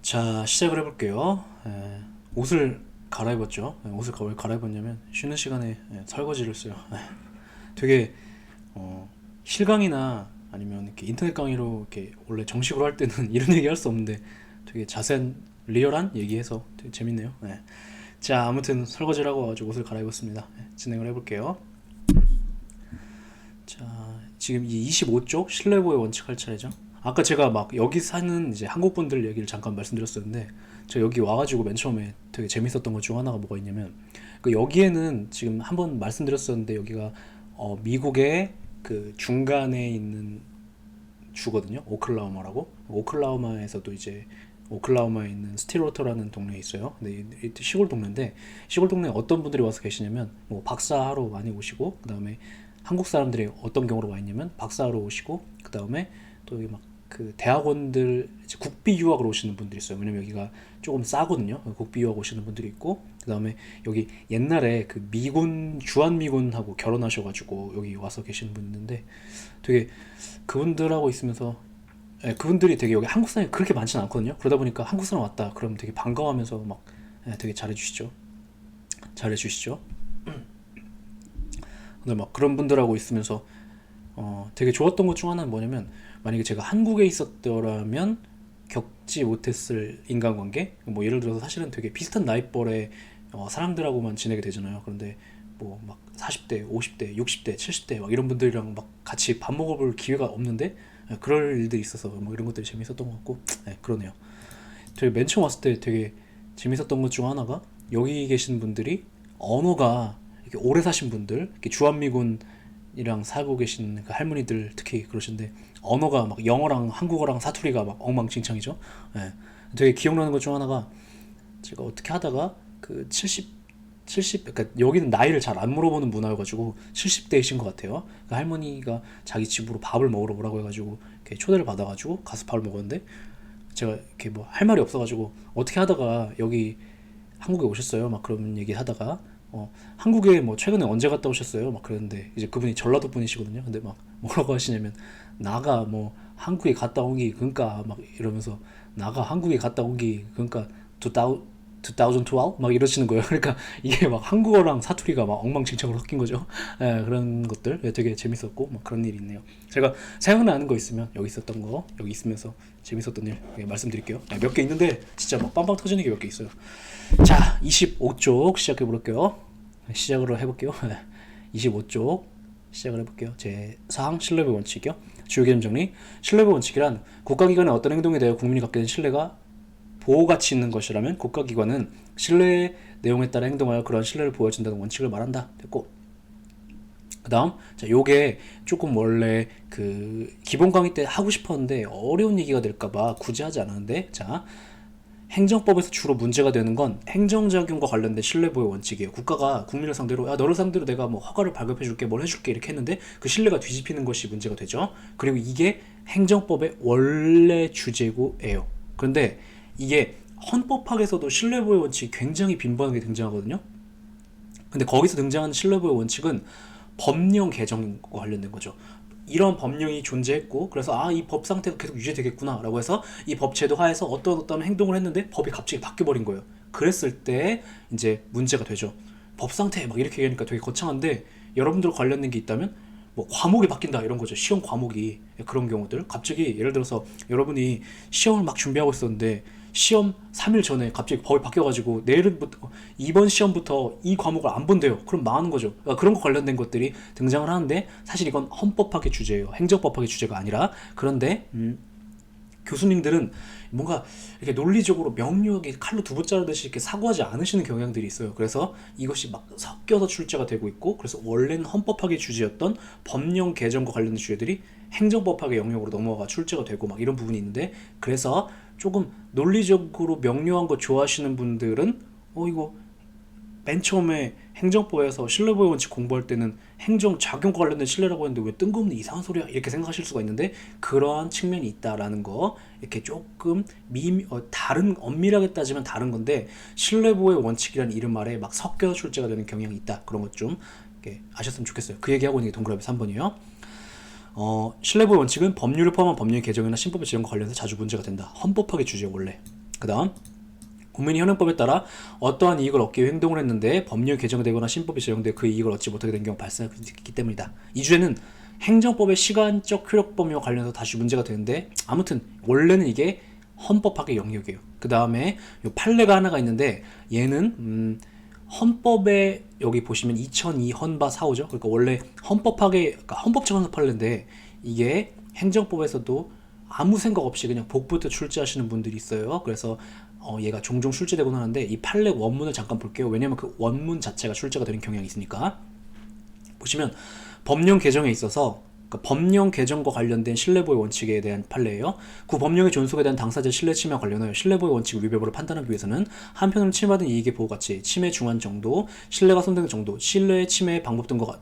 자, 시작을 해볼게요. 옷을 갈아입었죠. 옷을 왜 갈아입었냐면 쉬는 시간에 설거지를 써요. 되게 실강이나 아니면 이렇게 인터넷 강의로 이렇게 원래 정식으로 할 때는 이런 얘기 할 수 없는데 되게 자세한 리얼한 얘기해서 되게 재밌네요. 자, 아무튼 설거지를 하고 와가지고 옷을 갈아입었습니다. 진행을 해볼게요. 자, 지금 이 25쪽 실내보호 원칙 할 차례죠. 아까 제가 막 여기 사는 이제 한국 분들 얘기를 잠깐 말씀드렸었는데, 제가 여기 와가지고 맨 처음에 되게 재밌었던 것 중 하나가 뭐가 있냐면, 그 여기에는 지금 한번 말씀드렸었는데 여기가 미국의 그 중간에 있는 주거든요. 오클라호마라고. 오클라호마에서도 이제 오클라호마에 있는 스틸워터라는 동네에 있어요. 근데 이 시골 동네인데, 시골 동네에 어떤 분들이 와서 계시냐면 뭐 박사하러 많이 오시고, 그 다음에 한국 사람들이 어떤 경우로 와 있냐면 박사하러 오시고, 그 다음에 또 막 그 대학원들 이제 국비 유학으로 오시는 분들이 있어요. 왜냐면 여기가 조금 싸거든요. 국비 유학 오시는 분들이 있고, 그 다음에 여기 옛날에 그 미군 주한미군하고 결혼하셔가지고 여기 와서 계시는 분 있는데, 되게 그분들하고 있으면서 그분들이 되게 여기 한국 사람이 그렇게 많지는 않거든요. 그러다 보니까 한국 사람 왔다 그러면 되게 반가워하면서 막 되게 잘해주시죠. 근데 막 그런 분들하고 있으면서 되게 좋았던 것 중 하나는 뭐냐면, 만약에 제가 한국에 있었더라면 겪지 못했을 인간관계, 뭐 예를 들어서 사실은 되게 비슷한 나이벌의 사람들하고만 지내게 되잖아요. 그런데 뭐 막 40대, 50대, 60대, 70대 막 이런 분들이랑 막 같이 밥 먹어볼 기회가 없는데 그럴 일들이 있어서 뭐 이런 것들이 재밌었던 것 같고, 그러네요. 되게 맨 처음 왔을 때 되게 재밌었던 것 중 하나가, 여기 계신 분들이 언어가 이렇게 오래 사신 분들, 이렇게 주한미군이랑 살고 계신 그 할머니들 특히 그러신데, 언어가 막 영어랑 한국어랑 사투리가 막 엉망진창이죠. 되게 기억나는 것 중 하나가, 제가 어떻게 하다가 그 70, 그러니까 여기는 나이를 잘 안 물어보는 문화여가지고 70대이신 것 같아요. 그 할머니가 자기 집으로 밥을 먹으러 오라고 해가지고 이렇게 초대를 받아가지고 가서 밥을 먹었는데, 제가 이렇게 뭐 할 말이 없어가지고 어떻게 하다가 여기 한국에 오셨어요? 막 그런 얘기 하다가 한국에 뭐 최근에 언제 갔다 오셨어요? 막 그랬는데, 이제 그분이 전라도 분이시거든요. 근데 막 뭐라고 하시냐면, 나가 뭐 한국에 갔다 오기 그러니까 막 이러면서, 나가 한국에 갔다 오기 그러니까 2012? 막 이러시는 거예요. 그러니까 이게 막 한국어랑 사투리가 막 엉망진창으로 섞인 거죠. 그런 것들 되게 재밌었고 막 그런 일이 있네요. 제가 생각나는 거 있으면 여기 있었던 거, 여기 있으면서 재밌었던 일 말씀드릴게요. 몇 개 있는데 진짜 막 빵빵 터지는 게 몇 개 있어요. 자, 25쪽 시작해 볼게요. 시작으로 해볼게요. 25쪽 시작을 해볼게요. 제 사항 신뢰의 원칙이요. 주요 개념 정리. 신뢰의 원칙이란 국가기관의 어떤 행동에 대해 국민이 갖게 된 신뢰가 보호가치 있는 것이라면 국가기관은 신뢰의 내용에 따라 행동하여 그러한 신뢰를 보여준다는 원칙을 말한다. 됐고, 그 다음, 자, 요게 조금 원래 그 기본 강의 때 하고 싶었는데 어려운 얘기가 될까봐 굳이 하지 않았는데, 자, 행정법에서 주로 문제가 되는 건 행정작용과 관련된 신뢰보호 원칙이에요. 국가가 국민을 상대로, 야, 너를 상대로 내가 뭐 허가를 발급해줄게, 뭘 해줄게 이렇게 했는데 그 신뢰가 뒤집히는 것이 문제가 되죠. 그리고 이게 행정법의 원래 주제고예요. 그런데 이게 헌법학에서도 신뢰보호 원칙이 굉장히 빈번하게 등장하거든요. 근데 거기서 등장하는 신뢰보호 원칙은 법령 개정과 관련된 거죠. 이런 법령이 존재했고, 그래서 이 법 상태가 계속 유지되겠구나 라고 해서 이 법 제도 하에서 어떤 행동을 했는데 법이 갑자기 바뀌어버린 거예요. 그랬을 때 이제 문제가 되죠. 법 상태 막 이렇게 얘기하니까 되게 거창한데, 여러분들 관련된 게 있다면 뭐 과목이 바뀐다 이런 거죠. 시험 과목이. 그런 경우들 갑자기, 예를 들어서 여러분이 시험을 막 준비하고 있었는데 시험 3일 전에 갑자기 법이 바뀌어가지고 내일부터, 이번 시험부터 이 과목을 안 본대요. 그럼 망하는 거죠. 그러니까 그런 거 관련된 것들이 등장을 하는데, 사실 이건 헌법학의 주제예요. 행정법학의 주제가 아니라. 그런데 교수님들은 뭔가 이렇게 논리적으로 명료하게 칼로 두 번 자르듯이 이렇게 사고하지 않으시는 경향들이 있어요. 그래서 이것이 막 섞여서 출제가 되고 있고, 그래서 원래는 헌법학의 주제였던 법령 개정과 관련된 주제들이 행정법학의 영역으로 넘어가 출제가 되고 막 이런 부분이 있는데, 그래서 조금 논리적으로 명료한 거 좋아하시는 분들은 이거 맨 처음에 행정법에서 신뢰보호 원칙 공부할 때는 행정작용과 관련된 신뢰라고 했는데 왜 뜬금없는 이상한 소리야 이렇게 생각하실 수가 있는데, 그러한 측면이 있다라는 거, 이렇게 조금 다른, 엄밀하게 따지면 다른 건데 신뢰보호의 원칙이라는 이름 아래 막 섞여서 출제가 되는 경향이 있다. 그런 것 좀 아셨으면 좋겠어요. 그 얘기하고 있는 게 동그라미 3번이에요. 신뢰보호 원칙은 법률을 포함한 법령의 개정이나 신법의 지정과 관련해서 자주 문제가 된다. 헌법학의 주제 원래. 그 그 다음 국민이 현행법에 따라 어떠한 이익을 얻기 위해 행동을 했는데 법률 개정되거나 신법이 제정돼 그 이익을 얻지 못하게 된 경우 발생했기 때문이다. 이 주제는 행정법의 시간적 효력 범위와 관련해서 다시 문제가 되는데 아무튼 원래는 이게 헌법학의 영역이에요. 그 다음에 요 판례가 하나가 있는데 얘는 헌법에 여기 보시면 2002 헌바 4호죠. 그러니까 원래 헌법학의 그러니까 헌법재판소 판례인데 이게 행정법에서도 아무 생각 없이 그냥 복부터 출제하시는 분들이 있어요. 그래서 얘가 종종 출제되곤 하는데 이 판례 원문을 잠깐 볼게요. 왜냐면 그 원문 자체가 출제가 되는 경향이 있으니까. 보시면 법령 개정에 있어서 그러니까 법령 개정과 관련된 신뢰보호 원칙에 대한 판례예요. 그 법령의 존속에 대한 당사자 신뢰 침해와 관련하여 신뢰보호 원칙 위배 여부를 판단하기 위해서는 한편으로 침해받은 이익의 보호 가치, 침해 중한 정도, 신뢰가 손상된 정도, 신뢰의 침해의 방법 등과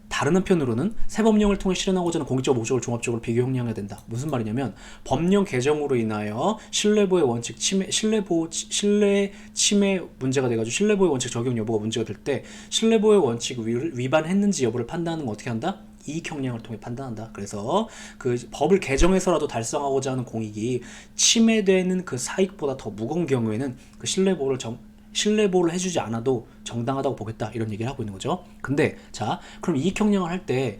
다른 한편으로는 새 법령을 통해 실현하고자 하는 공익적 목적을 종합적으로 비교 형량해야 된다. 무슨 말이냐면 법령 개정으로 인하여 신뢰보호의 원칙 침해, 신뢰 침해 문제가 돼가지고 신뢰보호의 원칙 적용 여부가 문제가 될 때 신뢰보호의 원칙 위반했는지 여부를 판단하는 건 어떻게 한다? 이익 형량을 통해 판단한다. 그래서 그 법을 개정해서라도 달성하고자 하는 공익이 침해되는 그 사익보다 더 무거운 경우에는 그 신뢰보호를 해주지 않아도 정당하다고 보겠다 이런 얘기를 하고 있는 거죠. 근데 자 그럼 이익 형량을 할 때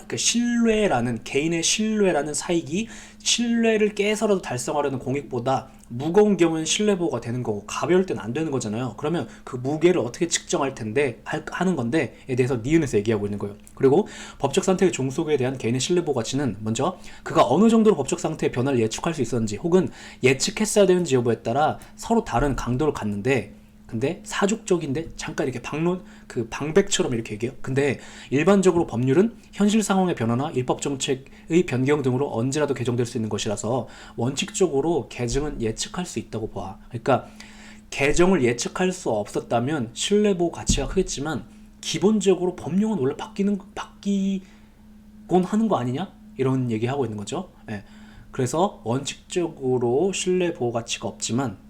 그 신뢰라는 개인의 신뢰라는 사익이 신뢰를 깨서라도 달성하려는 공익보다 무거운 경우에는 신뢰보호가 되는 거고 가벼울 때는 안 되는 거잖아요. 그러면 그 무게를 어떻게 측정할 텐데 하는 건데에 대해서 니은에서 얘기하고 있는 거예요. 그리고 법적 상태의 종속에 대한 개인의 신뢰보호 가치는 먼저 그가 어느 정도로 법적 상태의 변화를 예측할 수 있었는지 혹은 예측했어야 되는지 여부에 따라 서로 다른 강도를 갖는데 근데 사족적인데 잠깐 이렇게 방백처럼 이렇게 얘기해요. 근데 일반적으로 법률은 현실 상황의 변화나 입법 정책의 변경 등으로 언제라도 개정될 수 있는 것이라서 원칙적으로 개정은 예측할 수 있다고 봐. 그러니까 개정을 예측할 수 없었다면 신뢰보호 가치가 크겠지만 기본적으로 법령은 원래 바뀌곤 하는 거 아니냐? 이런 얘기하고 있는 거죠. 예. 그래서 원칙적으로 신뢰보호 가치가 없지만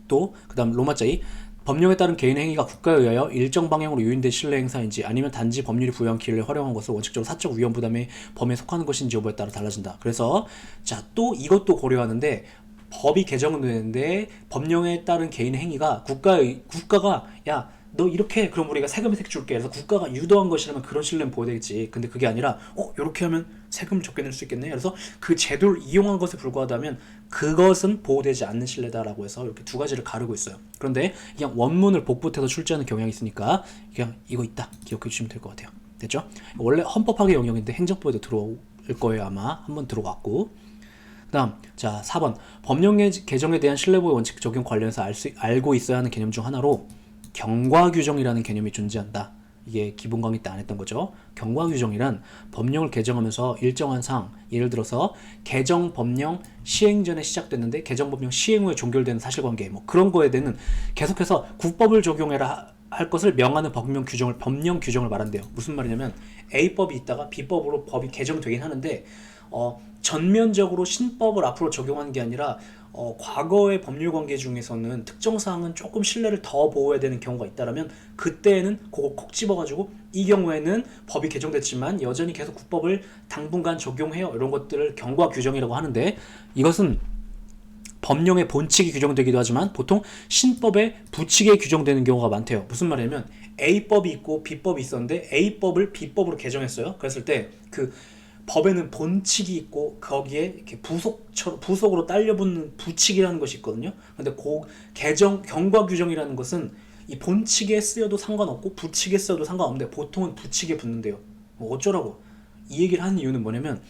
또 그다음 로마자 2 법령에 따른 개인의 행위가 국가에 의하여 일정 방향으로 유인된 신뢰 행사인지 아니면 단지 법률이 부여한 기회를 활용한 것을 원칙적으로 사적 위험 부담의 범위에 속하는 것인지 여부에 따라 달라진다. 그래서 자 또 이것도 고려하는데 법이 개정되는데 법령에 따른 개인의 행위가 국가가 야 너 이렇게 그럼 우리가 세금 혜택 줄게 그래서 국가가 유도한 것이라면 그런 신뢰는 보호되겠지. 근데 그게 아니라 이렇게 하면 세금을 적게 낼 수 있겠네. 그래서 그 제도를 이용한 것에 불과하다면 그것은 보호되지 않는 신뢰다라고 해서 이렇게 두 가지를 가르고 있어요. 그런데 그냥 원문을 복붙해서 출제하는 경향이 있으니까 그냥 이거 있다 기억해 주시면 될 것 같아요. 됐죠? 원래 헌법학의 영역인데 행정법에도 들어올 거예요. 아마 한번 들어갔고 그 다음 자 4번 법령 개정에 대한 신뢰보호 원칙 적용 관련해서 알고 있어야 하는 개념 중 하나로 경과규정이라는 개념이 존재한다. 이게 기본 강의 때 안 했던 거죠. 경과규정이란 법령을 개정하면서 일정한 사항, 예를 들어서 개정 법령 시행 전에 시작됐는데 개정 법령 시행 후에 종결되는 사실관계 뭐 그런 거에 대한 계속해서 국법을 적용해라 할 것을 명하는 법령 규정을 말한대요. 무슨 말이냐면 A법이 있다가 B법으로 법이 개정되긴 하는데 전면적으로 신법을 앞으로 적용하는 게 아니라 과거의 법률 관계 중에서는 특정 사항은 조금 신뢰를 더 보호해야 되는 경우가 있다라면 그때는 그거 콕 집어가지고 이 경우에는 법이 개정됐지만 여전히 계속 국법을 당분간 적용해요. 이런 것들을 경과 규정이라고 하는데 이것은 법령의 본칙이 규정되기도 하지만 보통 신법의 부칙에 규정되는 경우가 많대요. 무슨 말이냐면 A법이 있고 B법이 있었는데 A법을 B법으로 개정했어요. 그랬을 때 그 법에는 본칙이 있고 거기에 이렇게 부속으로 딸려붙는 부칙이라는 것이 있거든요. 근데 경과 규정이라는 것은 이 본칙에 쓰여도 상관없고 부칙에 쓰여도 상관없는데 보통은 부칙에 붙는데요. 뭐 어쩌라고 이 얘기를 하는 이유는 뭐냐면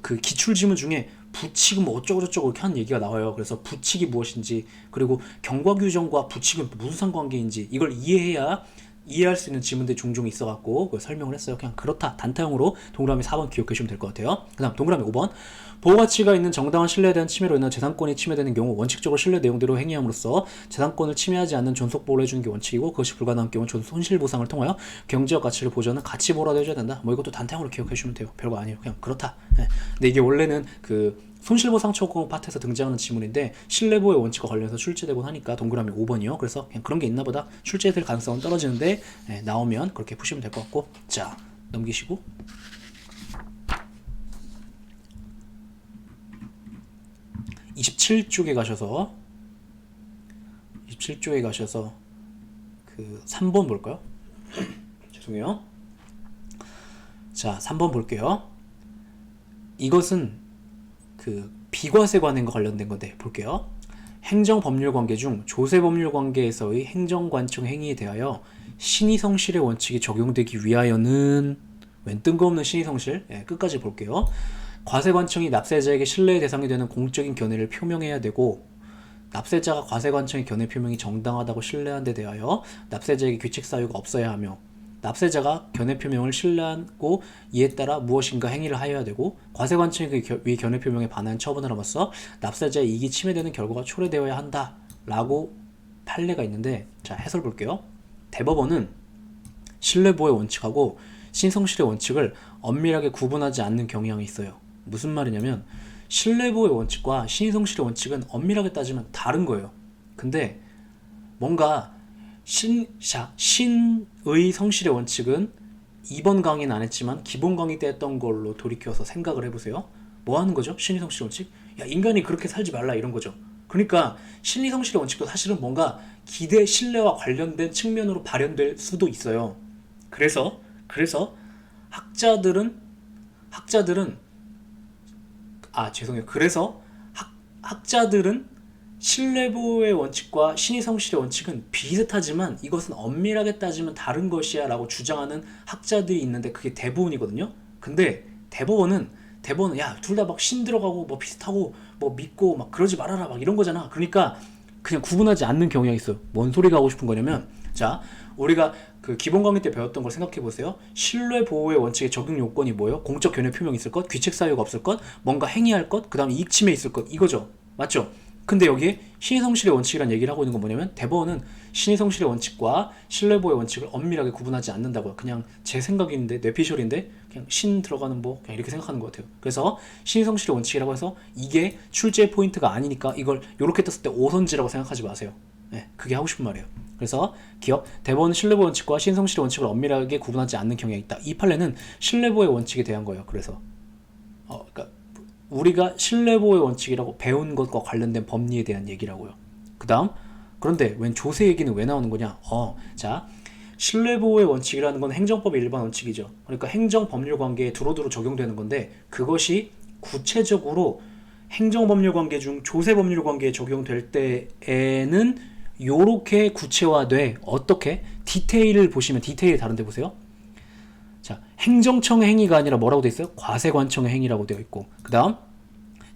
그 기출지문 중에 부칙은 뭐 어쩌고저쩌고 이렇게 하는 얘기가 나와요. 그래서 부칙이 무엇인지 그리고 경과 규정과 부칙은 무슨 상관관계인지 이걸 이해할 수 있는 지문들이 종종 있어갖고 그걸 설명을 했어요. 그냥 그렇다 단타형으로 동그라미 4번 기억해 주시면 될 것 같아요. 그 다음 동그라미 5번 보호가치가 있는 정당한 신뢰에 대한 침해로 인한 재산권이 침해되는 경우 원칙적으로 신뢰 내용대로 행위함으로써 재산권을 침해하지 않는 존속보호를 해주는 게 원칙이고 그것이 불가능한 경우는 손실보상을 통하여 경제적 가치를 보존하는 가치보호라도 해줘야 된다. 뭐 이것도 단타형으로 기억해 주시면 돼요. 별거 아니에요. 그냥 그렇다. 네. 근데 이게 원래는 그 손실보상처분 파트에서 등장하는 지문인데 신뢰보호의 원칙과 관련해서 출제되곤 하니까 동그라미 5번이요. 그래서 그냥 그런 게 있나 보다. 출제될 가능성은 떨어지는데 나오면 그렇게 푸시면 될 것 같고 자 넘기시고 27 27쪽에 가셔서 그 3번 볼까요? 죄송해요. 자, 3번 볼게요. 이것은 그 비과세 관행과 관련된 건데 볼게요. 행정법률관계 중 조세법률관계에서의 행정관청 행위에 대하여 신의성실의 원칙이 적용되기 위하여는 웬 뜬금없는 신의성실? 끝까지 볼게요. 과세관청이 납세자에게 신뢰의 대상이 되는 공적인 견해를 표명해야 되고 납세자가 과세관청의 견해 표명이 정당하다고 신뢰한 데 대하여 납세자에게 규칙 사유가 없어야 하며 납세자가 견해 표명을 신뢰하고 이에 따라 무엇인가 행위를 하여야 되고 과세관청이 위 견해 표명에 반한 처분을 함으로써 납세자의 이익이 침해되는 결과가 초래되어야 한다 라고 판례가 있는데, 자, 해설 볼게요. 대법원은 신뢰보호의 원칙하고 신성실의 원칙을 엄밀하게 구분하지 않는 경향이 있어요. 무슨 말이냐면 신뢰보호의 원칙과 신성실의 원칙은 엄밀하게 따지면 다른 거예요. 근데 뭔가 신의 성실의 원칙은 이번 강의는 안 했지만 기본 강의 때 했던 걸로 돌이켜서 생각을 해보세요. 뭐 하는 거죠? 신의 성실의 원칙? 야, 인간이 그렇게 살지 말라 이런 거죠. 그러니까 신의 성실의 원칙도 사실은 뭔가 기대 신뢰와 관련된 측면으로 발현될 수도 있어요. 그래서 학자들은 신뢰보호의 원칙과 신의성실의 원칙은 비슷하지만 이것은 엄밀하게 따지면 다른 것이야 라고 주장하는 학자들이 있는데 그게 대부분이거든요. 근데 대법원은 야, 둘 다 막 신 들어가고 뭐 비슷하고 뭐 믿고 막 그러지 말아라 막 이런 거잖아. 그러니까 그냥 구분하지 않는 경향이 있어요. 뭔 소리가 하고 싶은 거냐면, 자, 우리가 그 기본 강의 때 배웠던 걸 생각해 보세요. 신뢰 보호의 원칙의 적용 요건이 뭐예요? 공적 견해 표명이 있을 것, 귀책 사유가 없을 것, 뭔가 행위할 것, 그 다음에 이익 침해 있을 것, 이거죠. 맞죠? 근데 여기에 신의성실의 원칙이라는 얘기를 하고 있는 건 뭐냐면 대법원은 신의성실의 원칙과 신뢰보호의 원칙을 엄밀하게 구분하지 않는다고요. 그냥 제 생각인데 뇌피셜인데 그냥 신 들어가는 뭐 그냥 이렇게 생각하는 것 같아요. 그래서 신의성실의 원칙이라고 해서 이게 출제 포인트가 아니니까 이걸 이렇게 떴을 때 오선지라고 생각하지 마세요. 네, 그게 하고 싶은 말이에요. 그래서 기억, 대법원은 신뢰보호 원칙과 신성실의 원칙을 엄밀하게 구분하지 않는 경향이 있다. 이 판례는 신뢰보호의 원칙에 대한 거예요. 그래서 그러니까 우리가 신뢰보호의 원칙이라고 배운 것과 관련된 법리에 대한 얘기라고요. 그 다음, 그런데 웬 조세 얘기는 왜 나오는 거냐? 자, 신뢰보호의 원칙이라는 건 행정법의 일반 원칙이죠. 그러니까 행정법률관계에 두루두루 적용되는 건데 그것이 구체적으로 행정법률관계 중 조세법률관계에 적용될 때에는 요렇게 구체화돼. 어떻게? 디테일을 보시면 디테일이 다른데 보세요. 자, 행정청의 행위가 아니라 뭐라고 되어 있어요? 과세관청의 행위라고 되어 있고, 그 다음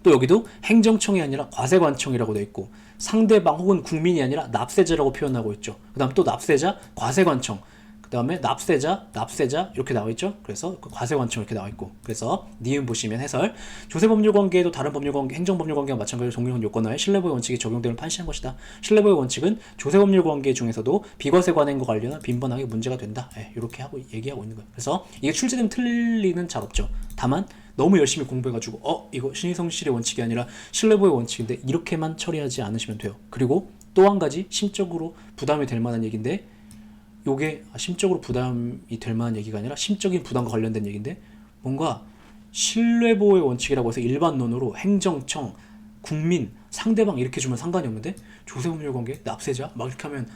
또 여기도 행정청이 아니라 과세관청이라고 되어 있고, 상대방 혹은 국민이 아니라 납세자라고 표현하고 있죠. 그 다음 또 납세자, 과세관청, 그 다음에 납세자 이렇게 나와 있죠. 그래서 과세관청 이렇게 나와 있고, 그래서 니은 보시면 해설, 조세법률관계에도 다른 법률관계, 행정법률관계와 마찬가지로 동일한 요건하에 신뢰보호 원칙이 적용됨을 판시한 것이다. 신뢰보호 원칙은 조세법률관계 중에서도 비과세 관행과 관련한 빈번하게 문제가 된다. 이렇게 하고 얘기하고 있는 거예요. 그래서 이게 출제되면 틀리는 잘 없죠. 다만 너무 열심히 공부해가지고 이거 신의성실의 원칙이 아니라 신뢰보호의 원칙인데 이렇게만 처리하지 않으시면 돼요. 그리고 또 한 가지 심적으로 부담이 될 만한 얘기인데, 요게 심적으로 부담이 될 만한 얘기가 아니라 심적인 부담과 관련된 얘기인데, 뭔가 신뢰보호의 원칙이라고 해서 일반론으로 행정청, 국민, 상대방 이렇게 주면 상관이 없는데 조세법률관계, 납세자 막 이렇게 하면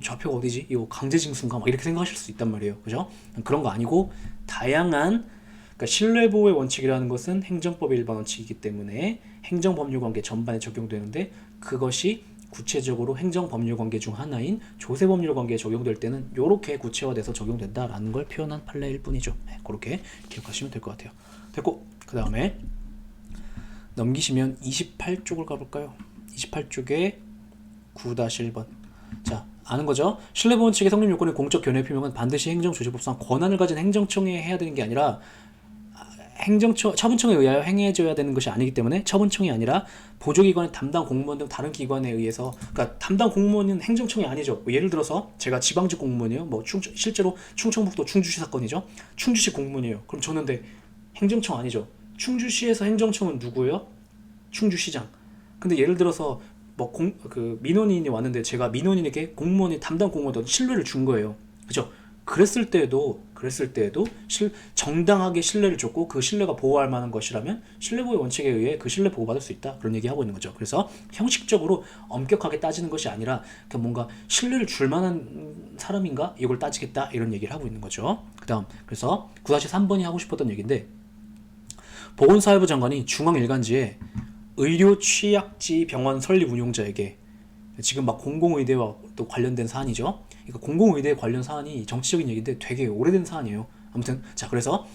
좌표가 어디지? 이거 강제징수인가? 막 이렇게 생각하실 수 있단 말이에요. 그죠? 그런 거 아니고 다양한, 그러니까 신뢰보호의 원칙이라는 것은 행정법의 일반 원칙이기 때문에 행정법률관계 전반에 적용되는데 그것이 구체적으로 행정법률관계 중 하나인 조세법률관계에 적용될 때는 이렇게 구체화돼서 적용된다라는 걸 표현한 판례일 뿐이죠. 그렇게 기억하시면 될 것 같아요. 됐고, 그 다음에 넘기시면 28쪽을 가볼까요? 28쪽에 9-1번. 자, 아는 거죠? 신뢰보호 원칙의 성립 요건의 공적 견해 표명은 반드시 행정조직법상 권한을 가진 행정청이 해야 되는 게 아니라 처분청에 의하여 행해져야 되는 것이 아니기 때문에 처분청이 아니라 보조기관의 담당 공무원 등 다른 기관에 의해서, 그러니까 담당 공무원은 행정청이 아니죠. 뭐 예를 들어서 제가 지방직 공무원이에요. 뭐 실제로 충청북도 충주시 사건이죠. 충주시 공무원이에요. 그럼 저는 근데 행정청 아니죠. 충주시에서 행정청은 누구예요? 충주시장. 근데 예를 들어서 뭐 민원인이 왔는데 제가 민원인에게 공무원이 담당 공무원한테 신뢰를 준 거예요. 그죠? 그랬을 때에도 정당하게 신뢰를 줬고 그 신뢰가 보호할 만한 것이라면 신뢰보호 원칙에 의해 그 신뢰 보호받을 수 있다. 그런 얘기하고 있는 거죠. 그래서 형식적으로 엄격하게 따지는 것이 아니라 그냥 뭔가 신뢰를 줄 만한 사람인가? 이걸 따지겠다. 이런 얘기를 하고 있는 거죠. 그 다음 그래서 9-3번이 하고 싶었던 얘기인데 보건사회부 장관이 중앙일간지에 의료 취약지 병원 설립 운용자에게 지금 막 공공의대와 또 관련된 사안이죠. 그러니까 공공의대 관련 사안이 정치적인 얘기인데 되게 오래된 사안이에요. 아무튼 자 그래서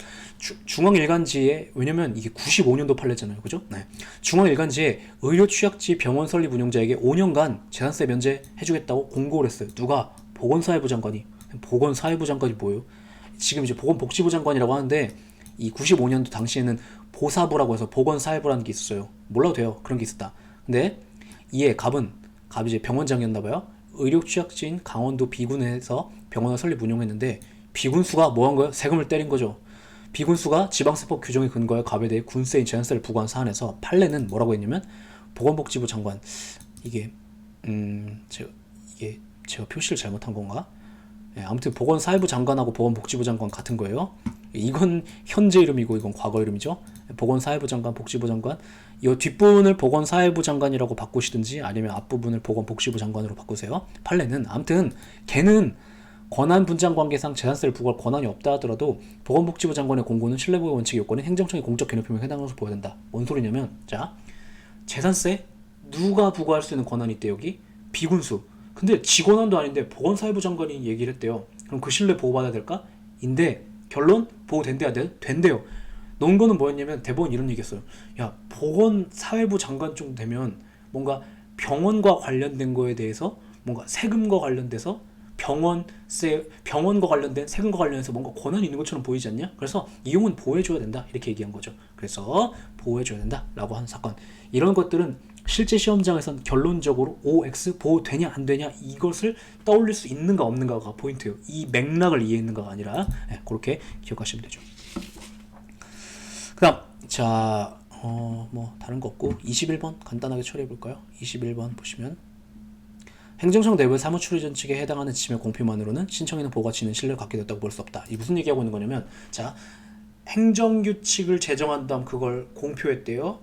중앙일간지에 왜냐면 이게 95년도 판례잖아요, 그죠? 네. 중앙일간지에 의료 취약지 병원 설립 운용자에게 5년간 재산세 면제해주겠다고 공고를 했어요. 누가? 보건사회부 장관이. 보건사회부 장관이 뭐예요? 지금 이제 보건복지부 장관이라고 하는데 이 95년도 당시에는 보사부라고 해서 보건사회부라는 게 있었어요. 몰라도 돼요. 그런 게 있었다. 근데 이에 갑이 이제 병원장이었나봐요. 의료 취약지인 강원도 비군에서 병원을 설립 운영했는데 비군수가 뭐 한 거예요? 세금을 때린 거죠. 비군수가 지방세법 규정에 근거해 갑에 대해 군세인 재산세를 부과한 사안에서 판례는 뭐라고 했냐면 보건복지부 장관 이게 제가 표시를 잘못한 건가? 네, 아무튼 보건사회부 장관하고 보건복지부 장관 같은 거예요. 이건 현재 이름이고 이건 과거 이름이죠. 보건사회부 장관, 복지부 장관. 이 뒷부분을 보건사회부 장관이라고 바꾸시든지 아니면 앞부분을 보건복지부 장관으로 바꾸세요. 판례는 아무튼 걔는 권한 분장 관계상 재산세를 부과할 권한이 없다 하더라도 보건복지부 장관의 공고는 신뢰보호 원칙의 요건은 행정청의 공적 개념 표명에 해당하는 것으로 보여야 된다. 뭔 소리냐면 자 재산세 누가 부과할 수 있는 권한이 있대 여기? 비군수. 근데 직원한도 아닌데 보건사회부 장관이 얘기를 했대요. 그럼 그 신뢰 보호받아야 될까? 인데 결론 보호된대야 돼? 된대요. 논거는 뭐였냐면 대법원 이런 얘기했어요. 야 보건사회부 장관 정도 되면 뭔가 병원과 관련된 거에 대해서 뭔가 세금과 관련돼서 병원과 관련된 세금과 관련해서 뭔가 권한이 있는 것처럼 보이지 않냐? 그래서 이용은 보호해줘야 된다 이렇게 얘기한 거죠. 그래서 보호해줘야 된다 라고 하는 사건. 이런 것들은 실제 시험장에서는 결론적으로 OX 보호되냐 안 되냐 이것을 떠올릴 수 있는가 없는가가 포인트예요. 이 맥락을 이해했는가가 아니라 네, 그렇게 기억하시면 되죠. 그 다음 자 뭐 다른 거 없고 21번 간단하게 처리해 볼까요? 21번 보시면 행정청 내부의 사무처리전 측에 해당하는 지침의 공표만으로는 신청인은 보호가 지는 신뢰를 갖게 됐다고 볼 수 없다. 이 무슨 얘기하고 있는 거냐면 자 행정규칙을 제정한 다음 그걸 공표했대요.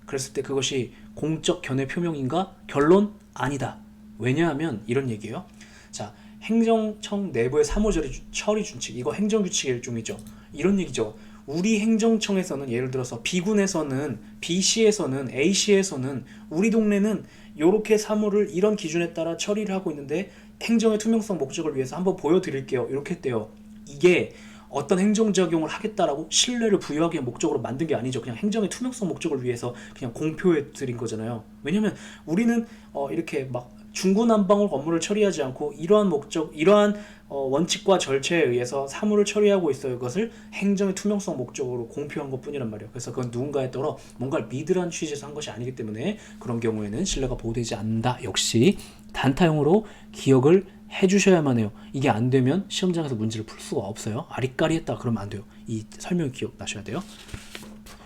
그랬을 때 그것이 공적 견해 표명인가? 결론 아니다. 왜냐하면 이런 얘기예요. 자 행정청 내부의 사무처리 준칙 이거 행정규칙의 일종이죠. 이런 얘기죠. 우리 행정청에서는 예를 들어서 B군에서는 B시에서는 A시에서는 우리 동네는 요렇게 사무를 이런 기준에 따라 처리를 하고 있는데 행정의 투명성 목적을 위해서 한번 보여드릴게요. 이렇게 했대요. 이게 어떤 행정작용을 하겠다라고 신뢰를 부여하기 위한 목적으로 만든 게 아니죠. 그냥 행정의 투명성 목적을 위해서 그냥 공표해 드린 거잖아요. 왜냐면 우리는 이렇게 막 중구난방으로 업무를 처리하지 않고 이러한 목적, 이러한 원칙과 절차에 의해서 사무를 처리하고 있어요. 그것을 행정의 투명성 목적으로 공표한 것 뿐이란 말이에요. 그래서 그건 누군가에 따라 뭔가를 믿으라는 취지에서 한 것이 아니기 때문에 그런 경우에는 신뢰가 보호되지 않는다. 역시 단타형으로 기억을 해주셔야만 해요. 이게 안 되면 시험장에서 문제를 풀 수가 없어요. 아리까리 했다 그러면 안 돼요. 이 설명이 기억나셔야 돼요.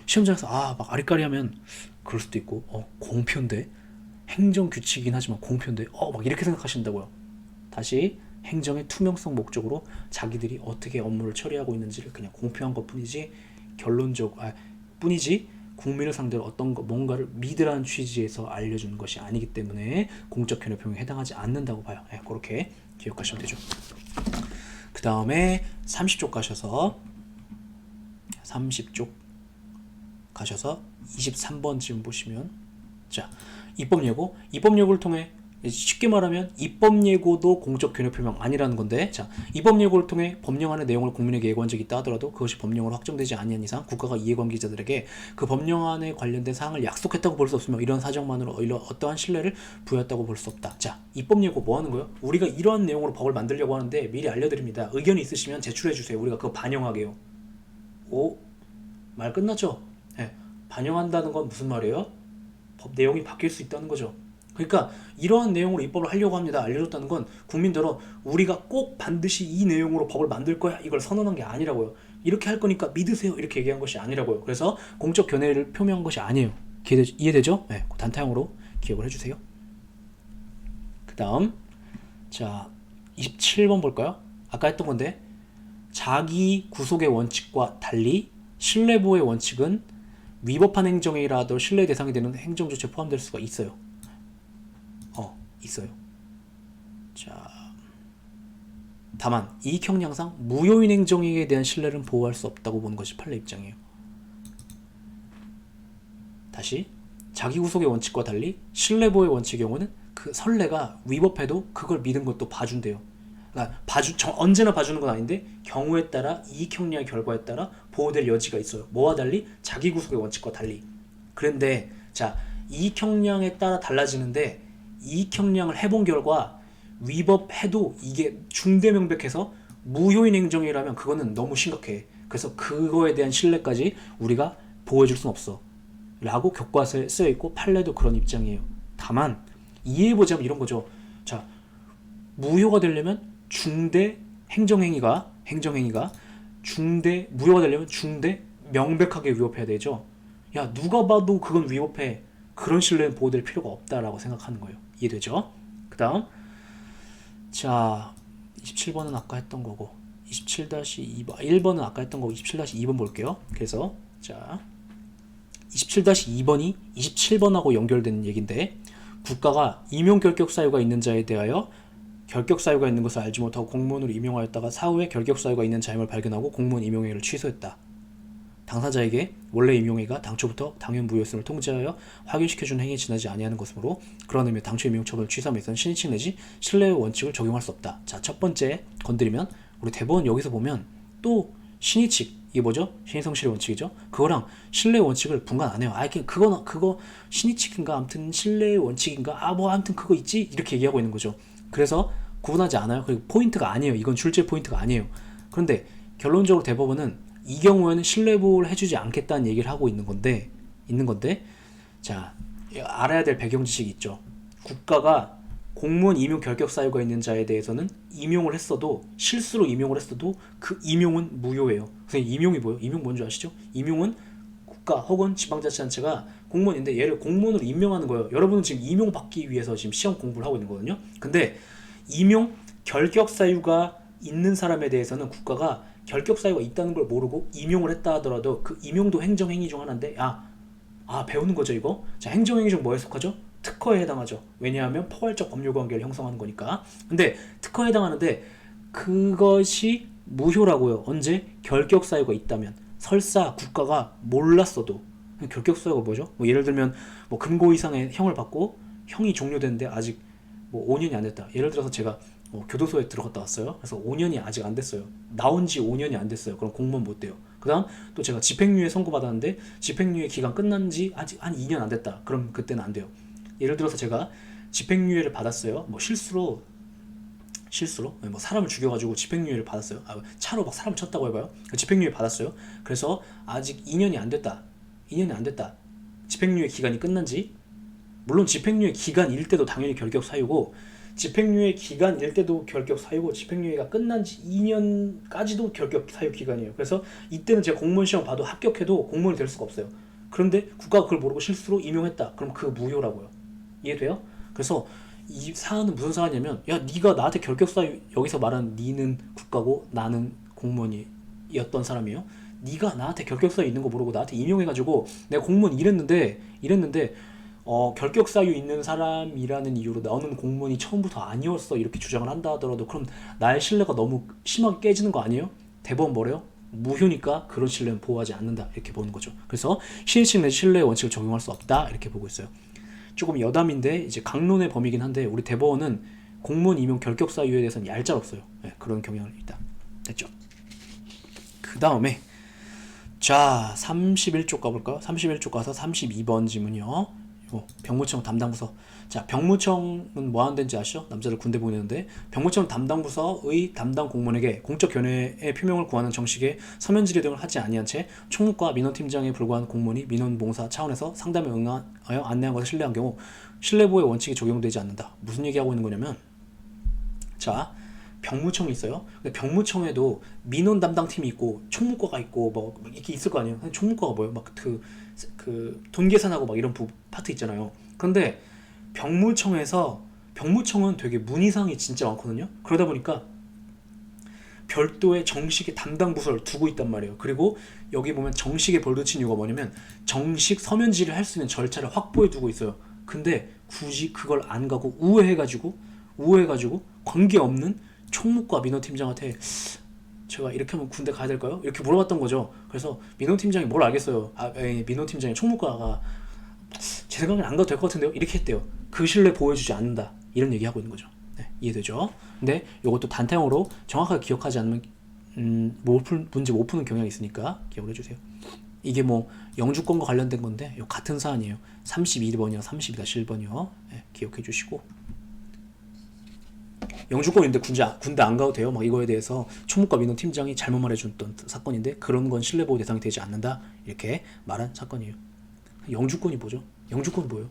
시험장에서 막 아리까리 하면 그럴 수도 있고 공표인데 행정규칙이긴 하지만 공표인데 막 이렇게 생각하신다고요. 다시 행정의 투명성 목적으로 자기들이 어떻게 업무를 처리하고 있는지를 그냥 공표한 것 뿐이지 뿐이지 국민을 상대로 어떤 뭔가를 믿으라는 취지에서 알려주는 것이 아니기 때문에 공적 견해 표명에 해당하지 않는다고 봐요. 그렇게 기억하시면 되죠. 그 다음에 30쪽 가셔서 23번 지금 보시면 자 입법예고를 통해 쉽게 말하면 입법예고도 공적 견해 표명 아니라는 건데 자 입법예고를 통해 법령안의 내용을 국민에게 예고한 적이 있다 하더라도 그것이 법령으로 확정되지 아니한 이상 국가가 이해관계자들에게 그 법령안에 관련된 사항을 약속했다고 볼 수 없으며 이런 사정만으로 어떠한 신뢰를 부여했다고 볼 수 없다. 자 입법예고 뭐 하는 거예요? 우리가 이러한 내용으로 법을 만들려고 하는데 미리 알려드립니다. 의견이 있으시면 제출해 주세요. 우리가 그거 반영하게요. 말 끝났죠? 반영한다는 건 무슨 말이에요? 법 내용이 바뀔 수 있다는 거죠. 그러니까 이러한 내용으로 입법을 하려고 합니다. 알려줬다는 건 국민들은 우리가 꼭 반드시 이 내용으로 법을 만들 거야 이걸 선언한 게 아니라고요. 이렇게 할 거니까 믿으세요 이렇게 얘기한 것이 아니라고요. 그래서 공적 견해를 표명한 것이 아니에요. 이해되죠? 단타형으로 기억을 해주세요. 그 다음 자 27번 볼까요? 아까 했던 건데 자기 구속의 원칙과 달리 신뢰보호의 원칙은 위법한 행정이라 하더라도 신뢰 대상이 되는 행정조치에 포함될 수가 있어요. 있어요. 자, 다만 이익 형량상 무효인 행정에 대한 신뢰를 보호할 수 없다고 보는 것이 판례 입장이에요. 다시 자기 구속의 원칙과 달리 신뢰보호의 원칙의 경우는 그 선례가 위법해도 그걸 믿은 것도 봐준대요. 그러니까 언제나 봐주는 건 아닌데 경우에 따라 이익 형량의 결과에 따라 보호될 여지가 있어요. 뭐와 달리? 자기 구속의 원칙과 달리. 그런데 자, 이익 형량에 따라 달라지는데 이익 형량을 해본 결과 위법해도 이게 중대명백해서 무효인 행정이라면 그거는 너무 심각해. 그래서 그거에 대한 신뢰까지 우리가 보호해줄 수는 없어 라고 교과서에 쓰여있고 판례도 그런 입장이에요. 다만 이해해보자면 이런 거죠. 자, 무효가 되려면 중대 행정행위가 무효가 되려면 중대 명백하게 위법해야 되죠. 야, 누가 봐도 그건 위법해. 그런 신뢰는 보호될 필요가 없다라고 생각하는 거예요. 이해되죠? 그 다음 자, 27번은 아까 했던 거고 27-2번 1번은 아까 했던 거고 27-2번 볼게요. 그래서 자, 27-2번이 27번하고 연결되는 얘기인데, 국가가 임용 결격 사유가 있는 자에 대하여 결격 사유가 있는 것을 알지 못하고 공무원으로 임용하였다가 사후에 결격 사유가 있는 자임을 발견하고 공무원 임용회를 취소했다. 당사자에게 원래 임용회가 당초부터 당연 무효였음을 통지하여 확인시켜준 행위에 지나지 아니하는 것으로 그런 의미에 당초 임용 처분을 취소함에 있어서는 신의칙 내지 신뢰의 원칙을 적용할 수 없다. 자, 첫 번째 건드리면 우리 대법원 여기서 보면 또 신의칙, 이게 뭐죠? 신의성실의 원칙이죠. 그거랑 신뢰의 원칙을 분간 안 해요. 그거 신의칙인가 아무튼 신뢰의 원칙인가 아무튼 그거 있지? 이렇게 얘기하고 있는 거죠. 그래서 구분하지 않아요. 그리고 포인트가 아니에요. 이건 출제 포인트가 아니에요. 그런데 결론적으로 대법원은 이 경우에는 신뢰보호를 해주지 않겠다는 얘기를 하고 있는 건데 자, 알아야 될 배경 지식이 있죠. 국가가 공무원 임용 결격 사유가 있는 자에 대해서는 임용을 했어도 실수로 임용을 했어도 그 임용은 무효예요. 선생님, 임용이 뭐예요? 임용 뭔지 아시죠? 임용은 국가 혹은 지방자치단체가 공무원인데 얘를 공무원으로 임명하는 거예요. 여러분은 지금 임용 받기 위해서 지금 시험 공부를 하고 있는 거거든요. 근데 임용 결격 사유가 있는 사람에 대해서는 국가가 결격 사유가 있다는 걸 모르고 임용을 했다 하더라도 그 임용도 행정행위 중 하나인데 배우는 거죠 이거. 자, 행정행위 중 뭐에 속하죠? 특허에 해당하죠. 왜냐하면 포괄적 법률관계를 형성하는 거니까. 근데 특허에 해당하는데 그것이 무효라고요. 언제? 결격 사유가 있다면. 설사 국가가 몰랐어도. 결격 사유가 뭐죠? 뭐 예를 들면 뭐 금고 이상의 형을 받고 형이 종료됐는데 아직 뭐 5년이 안 됐다. 예를 들어서 제가 교도소에 들어갔다 왔어요. 그래서 5년이 아직 안 됐어요. 나온 지 5년이 안 됐어요. 그럼 공무원 못 돼요. 그 다음 또 제가 집행유예 선고받았는데 집행유예 기간 끝난 지 아직 한 2년 안 됐다. 그럼 그때는 안 돼요. 예를 들어서 제가 집행유예를 받았어요. 뭐 실수로 뭐 사람을 죽여가지고 집행유예를 받았어요. 차로 막 사람 쳤다고 해봐요. 집행유예 받았어요. 그래서 아직 2년이 안 됐다. 집행유예 기간이 끝난지, 물론 집행유예 기간일 때도 당연히 결격 사유고, 집행유예 기간일 때도 결격 사유고, 집행유예가 끝난 지 2년까지도 결격 사유 기간이에요. 그래서 이때는 제가 공무원 시험 봐도 합격해도 공무원이 될 수가 없어요. 그런데 국가가 그걸 모르고 실수로 임용했다. 그럼 그 무효라고요. 이해돼요? 그래서 이 사안은 무슨 사안이냐면, 야, 네가 나한테 결격 사유, 여기서 말하는 니는 국가고 나는 공무원이었던 사람이에요. 네가 나한테 결격 사유 있는 거 모르고 나한테 임용해가지고 내가 공무원 일했는데 결격 사유 있는 사람이라는 이유로 나오는 공무원이 처음부터 아니었어 이렇게 주장을 한다 하더라도 그럼 나의 신뢰가 너무 심하게 깨지는 거 아니에요? 대법원 뭐래요? 무효니까 그런 신뢰는 보호하지 않는다 이렇게 보는 거죠. 그래서 신의칙 내지 신뢰의 원칙을 적용할 수 없다 이렇게 보고 있어요. 조금 여담인데 이제 강론의 범위긴 한데 우리 대법원은 공무원 임용 결격 사유에 대해서는 얄짤없어요. 네, 그런 경향을 일단 됐죠. 그 다음에 자 31쪽 가볼까요? 31쪽 가서 32번 지문이요. 병무청 담당부서. 자, 병무청은 뭐 하는 데인지 아시죠? 남자들 군대 보내는데 병무청 담당부서의 담당 공무원에게 공적 견해의 표명을 구하는 정식의 서면 질의 등을 하지 아니한 채 총무과 민원팀장에 불과한 공무원이 민원봉사 차원에서 상담에 응하여 안내한 것을 신뢰한 경우 신뢰보호의 원칙이 적용되지 않는다. 무슨 얘기하고 있는 거냐면, 자, 병무청이 있어요. 근데 병무청에도 민원 담당팀이 있고 총무과가 있고 뭐 이렇게 있을 거 아니에요. 총무과가 뭐예요? 막 그 돈 계산하고 막 이런 파트 있잖아요. 그런데 병무청은 되게 문의사항이 진짜 많거든요. 그러다 보니까 별도의 정식의 담당 부서를 두고 있단 말이에요. 그리고 여기 보면 정식에 벌 붙인 이유가 뭐냐면 정식 서면 질의를 할 수 있는 절차를 확보해 두고 있어요. 근데 굳이 그걸 안 가고 우회해가지고 관계없는 총무과 민원팀장한테 제가 이렇게 하면 군대 가야 될까요? 이렇게 물어봤던 거죠. 그래서 민원팀장이 뭘 알겠어요. 민원팀장이 총무과가 제 생각엔 안 가도 될 것 같은데요? 이렇게 했대요. 그 신뢰 보여주지 않는다. 이런 얘기하고 있는 거죠. 네, 이해되죠? 근데 이것도 단타형으로 정확하게 기억하지 않으면 문제 못 푸는 경향이 있으니까 기억을 해주세요. 이게 뭐 영주권과 관련된 건데 같은 사안이에요. 32번이랑 32-1번이요. 네, 기억해 주시고 영주권인데 군대 안 가도 돼요. 막 이거에 대해서 총무과 민원팀장이 잘못 말해줬던 사건인데 그런 건 신뢰보호 대상이 되지 않는다. 이렇게 말한 사건이에요. 영주권이 뭐죠? 영주권 뭐예요?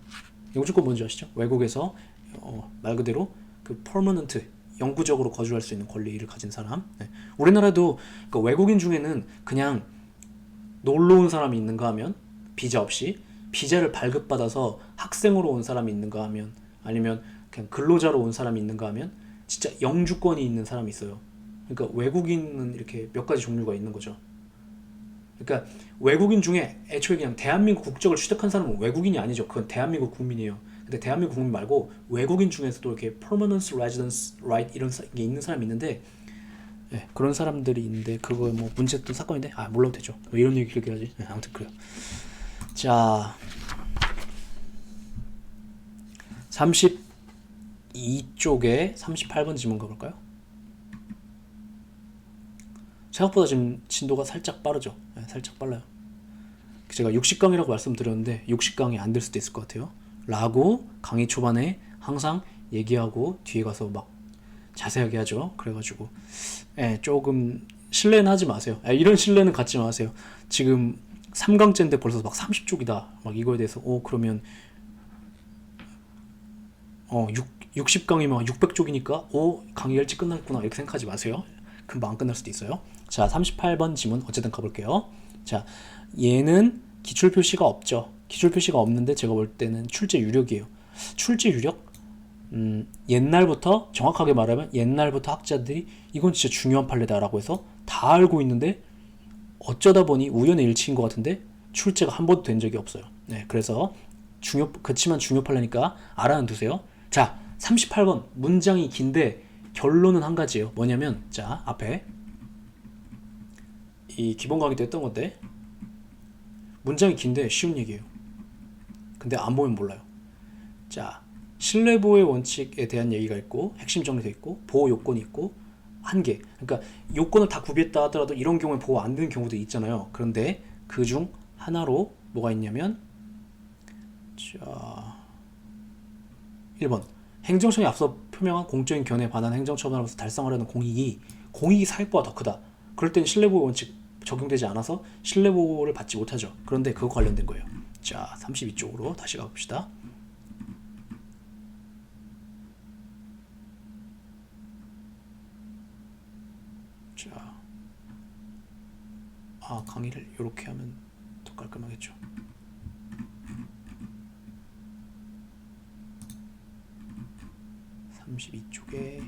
영주권 뭔지 아시죠? 외국에서 말 그대로 그 permanent 영구적으로 거주할 수 있는 권리를 가진 사람. 네. 우리나라도 그 외국인 중에는 그냥 놀러 온 사람이 있는가 하면 비자 없이 비자를 발급받아서 학생으로 온 사람이 있는가 하면 아니면 그냥 근로자로 온 사람이 있는가 하면 진짜 영주권이 있는 사람이 있어요. 그러니까 외국인은 이렇게 몇 가지 종류가 있는 거죠. 그러니까 외국인 중에 애초에 그냥 대한민국 국적을 취득한 사람은 외국인이 아니죠. 그건 대한민국 국민이에요. 근데 대한민국 국민 말고 외국인 중에서도 이렇게 permanent residence right 이런 게 있는 사람이 있는데 네, 그런 사람들이 있는데 그거 뭐 문제됐던 사건인데 몰라도 되죠. 뭐 이런 얘기 길게 하지. 네, 아무튼 그래요. 자 32쪽에 38번 지문 가볼까요? 생각보다 지금 진도가 살짝 빠르죠. 네, 살짝 빨라요. 제가 60강이라고 말씀드렸는데 60강이 안 될 수도 있을 것 같아요. 라고 강의 초반에 항상 얘기하고 뒤에 가서 막 자세하게 하죠. 그래가지고 조금 신뢰는 하지 마세요. 이런 신뢰는 갖지 마세요. 지금 3강째인데 벌써 막 30쪽이다. 막 이거에 대해서 그러면 60강이면 600쪽이니까 강의 일찍 끝났구나 이렇게 생각하지 마세요. 금방 안 끝날 수도 있어요. 자 38번 지문 어쨌든 가볼게요. 자 얘는 기출 표시가 없죠. 기출 표시가 없는데 제가 볼 때는 출제 유력이에요. 출제 유력? 옛날부터 정확하게 말하면 옛날부터 학자들이 이건 진짜 중요한 판례다라고 해서 다 알고 있는데 어쩌다 보니 우연의 일치인 것 같은데 출제가 한 번도 된 적이 없어요. 네, 그래서 그치만 중요 판례니까 알아는 두세요. 자 38번 문장이 긴데 결론은 한 가지예요. 뭐냐면 자 앞에 이 기본 강의 때 했던 건데 문장이 긴데 쉬운 얘기예요. 근데 안 보면 몰라요. 자 신뢰보호의 원칙에 대한 얘기가 있고 핵심 정리되어 있고 보호 요건이 있고 한계. 그러니까 요건을 다 구비했다 하더라도 이런 경우에 보호 안 되는 경우도 있잖아요. 그런데 그중 하나로 뭐가 있냐면 자 1번 행정청이 앞서 표명한 공적인 견해에 반한 행정처분으로서 달성하려는 공익이 사익보다 더 크다. 그럴 땐 신뢰보호 원칙 적용되지 않아서 신뢰보호를 받지 못하죠. 그런데 그거 관련된 거예요. 자 32쪽으로 다시 가봅시다. 자 강의를 이렇게 하면 더 깔끔하겠죠. (32쪽에)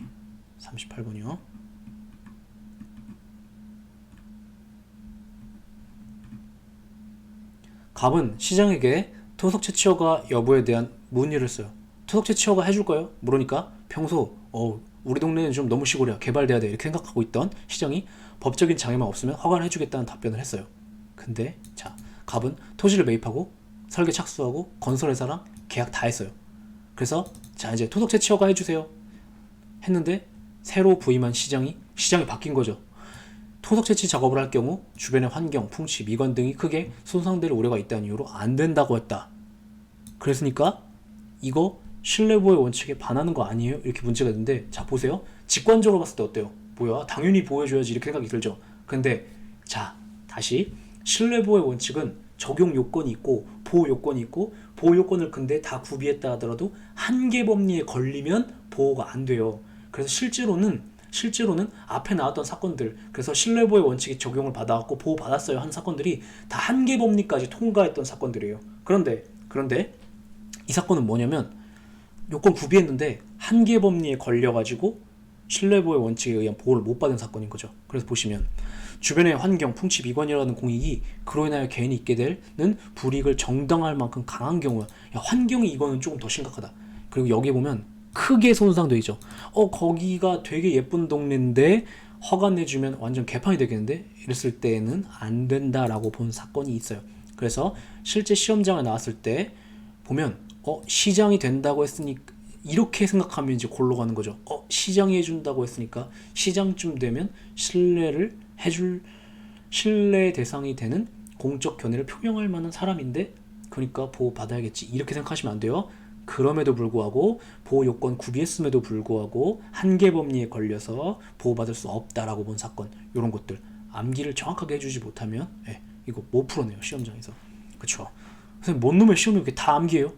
38번이요. 갑은 시장에게 토속 채취허가 여부에 대한 문의를 써요. 토속 채취허가 해줄까요? 물으니까 평소 우리 동네는 좀 너무 시골이야 개발돼야 돼 이렇게 생각하고 있던 시장이 법적인 장애만 없으면 허가를 해주겠다는 답변을 했어요. 근데 자 갑은 토지를 매입하고 설계 착수하고 건설회사랑 계약 다 했어요. 그래서 자 이제 토속 채취 허가 해주세요 했는데 새로 부임한 시장이 바뀐 거죠. 토속 채취 작업을 할 경우 주변의 환경, 풍치, 미관 등이 크게 손상될 우려가 있다는 이유로 안 된다고 했다. 그랬으니까 이거 신뢰보호의 원칙에 반하는 거 아니에요? 이렇게 문제가 있는데 자 보세요. 직관적으로 봤을 때 어때요? 뭐야 당연히 보호해줘야지 이렇게 생각이 들죠. 근데 자 다시 신뢰보호의 원칙은 적용 요건이 있고 보호 요건이 있고 보호 요건을 근데 다 구비했다 하더라도 한계 법리에 걸리면 보호가 안 돼요. 그래서 실제로는 앞에 나왔던 사건들 그래서 신뢰보호의 원칙이 적용을 받아갖고 보호받았어요 한 사건들이 다 한계 법리까지 통과했던 사건들이에요. 그런데 이 사건은 뭐냐면 요건 구비했는데 한계 법리에 걸려가지고 신뢰보호의 원칙에 의한 보호를 못 받은 사건인 거죠. 그래서 보시면 주변의 환경, 풍치, 미관이라는 공익이 그로 인하여 개인이 있게 되는 불이익을 정당화할 만큼 강한 경우야. 야, 환경이 이거는 조금 더 심각하다. 그리고 여기 보면 크게 손상돼 있죠. 거기가 되게 예쁜 동네인데 허가 내주면 완전 개판이 되겠는데? 이랬을 때는 안 된다라고 본 사건이 있어요. 그래서 실제 시험장에 나왔을 때 보면 시장이 된다고 했으니까 이렇게 생각하면 이제 골로 가는 거죠. 시장이 해준다고 했으니까 시장쯤 되면 신뢰 대상이 되는 공적 견해를 표명할 만한 사람인데 그러니까 보호받아야겠지 이렇게 생각하시면 안 돼요. 그럼에도 불구하고 보호 요건 구비했음에도 불구하고 한계 법리에 걸려서 보호받을 수 없다라고 본 사건 이런 것들 암기를 정확하게 해주지 못하면 이거 못 풀어내요 시험장에서. 그렇죠. 선생님 뭔 놈의 시험이 이렇게 다 암기해요?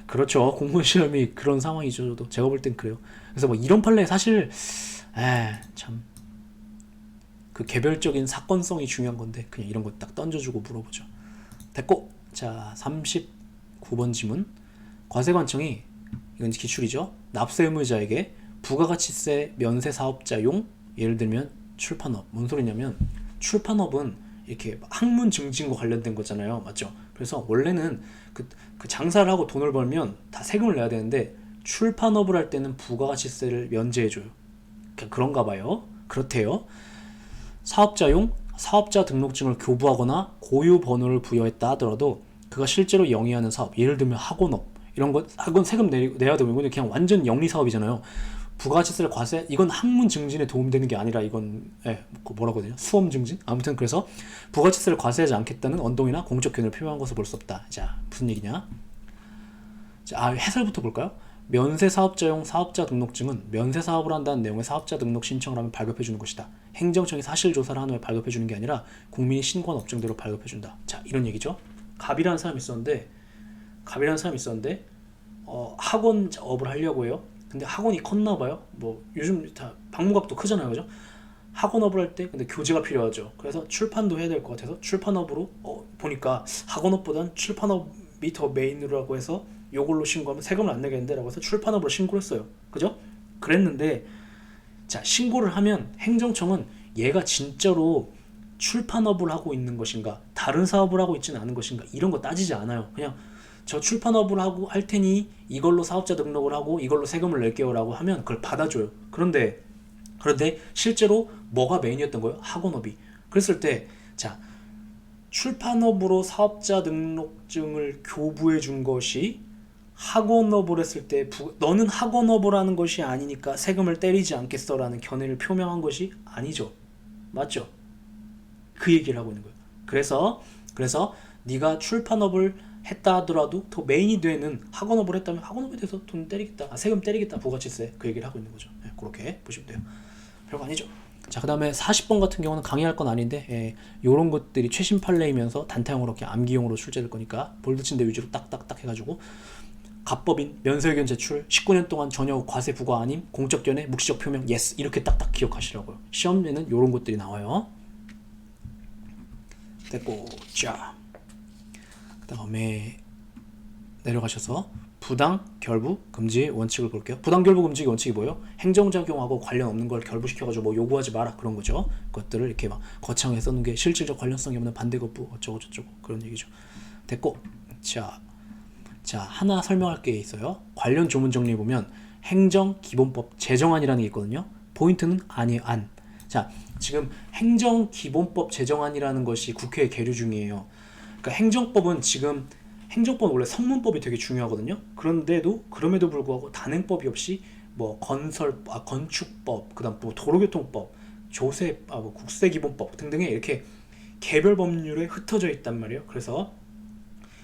그렇죠. 공무원 시험이 그런 상황이죠. 저도 제가 볼 땐 그래요. 그래서 뭐 이런 판례 사실 참 그 개별적인 사건성이 중요한 건데 그냥 이런 거 딱 던져주고 물어보죠. 됐고 자 39번 지문 과세관청이 이건 기출이죠. 납세 의무자에게 부가가치세 면세 사업자용 예를 들면 출판업 뭔 소리냐면 출판업은 이렇게 학문 증진과 관련된 거잖아요. 맞죠? 그래서 원래는 그 장사를 하고 돈을 벌면 다 세금을 내야 되는데 출판업을 할 때는 부가가치세를 면제해줘요. 그런가 봐요. 그렇대요. 사업자용 사업자 등록증을 교부하거나 고유 번호를 부여했다 하더라도 그가 실제로 영위하는 사업 예를 들면 학원업 이런 거 학원 세금 내야 되고 이건 그냥 완전 영리 사업이잖아요. 부가가치세를 과세 이건 학문 증진에 도움되는 게 아니라 이건 뭐라고 해야 되냐 수험 증진 아무튼 그래서 부가가치세를 과세하지 않겠다는 언동이나 공적 견해를 표명한 것을 볼 수 없다. 자 무슨 얘기냐? 자 해설부터 볼까요? 면세 사업자용 사업자 등록증은 면세 사업을 한다는 내용의 사업자 등록 신청을 하면 발급해 주는 것이다. 행정청이 사실 조사를 한 후에 발급해 주는 게 아니라 국민이 신고한 업종대로 발급해 준다. 자 이런 얘기죠. 갑이라는 사람이 있었는데 학원업을 하려고 해요. 근데 학원이 컸나 봐요. 뭐 요즘 다 방문각도 크잖아요, 그죠? 학원업을 할 때 근데 교재가 필요하죠. 그래서 출판도 해야 될 것 같아서 출판업으로 보니까 학원업보단 출판업이 더 메인으로라고 해서 요걸로 신고하면 세금을 안 내겠는데 라고 해서 출판업으로 신고를 했어요. 그죠? 그랬는데 자 신고를 하면 행정청은 얘가 진짜로 출판업을 하고 있는 것인가 다른 사업을 하고 있지는 않은 것인가 이런 거 따지지 않아요. 그냥 저 출판업을 하고 할 테니 이걸로 사업자 등록을 하고 이걸로 세금을 낼게요 라고 하면 그걸 받아줘요. 그런데 실제로 뭐가 메인이었던 거예요? 학원업이. 그랬을 때 자 출판업으로 사업자 등록증을 교부해 준 것이 학원업을 했을 때 너는 학원업을 하는 것이 아니니까 세금을 때리지 않겠어 라는 견해를 표명한 것이 아니죠. 맞죠? 그 얘기를 하고 있는 거예요. 그래서 네가 출판업을 했다 하더라도 더 메인이 되는 학원업을 했다면 학원업에 대해서 돈 때리겠다, 세금 때리겠다, 부가치세 그 얘기를 하고 있는 거죠. 그렇게 보시면 돼요. 별거 아니죠. 자 그 다음에 40번 같은 경우는 강의할 건 아닌데 요런 것들이 최신 판례이면서 단타형으로 이렇게 암기용으로 출제될 거니까 볼드친데 위주로 딱딱딱 해가지고 갑법인 면세의견 제출 19년 동안 전혀 과세 부과 아님 공적 견해 묵시적 표명 예스 이렇게 딱딱 기억하시라고요. 시험에는 요런 것들이 나와요. 됐고 자 그 다음에 내려가셔서 부당 결부 금지의 원칙을 볼게요. 부당 결부 금지의 원칙이 뭐예요? 행정작용하고 관련 없는 걸 결부시켜가지고 뭐 요구하지 마라 그런 거죠. 그것들을 이렇게 막 거창하게 써놓은 게 실질적 관련성이 없는 반대 거부 어쩌고 저쩌고 그런 얘기죠. 됐고 자 하나 설명할 게 있어요. 관련 조문 정리해 보면 행정기본법 제정안이라는 게 있거든요. 포인트는 아니에요. 안. 자 지금 행정기본법 제정안이라는 것이 국회에 계류 중이에요. 그러니까 행정법은 원래 성문법이 되게 중요하거든요. 그럼에도 불구하고 단행법이 없이 뭐 건축법, 그다음 뭐 도로교통법, 뭐 국세기본법 등등의 이렇게 개별 법률에 흩어져 있단 말이에요. 그래서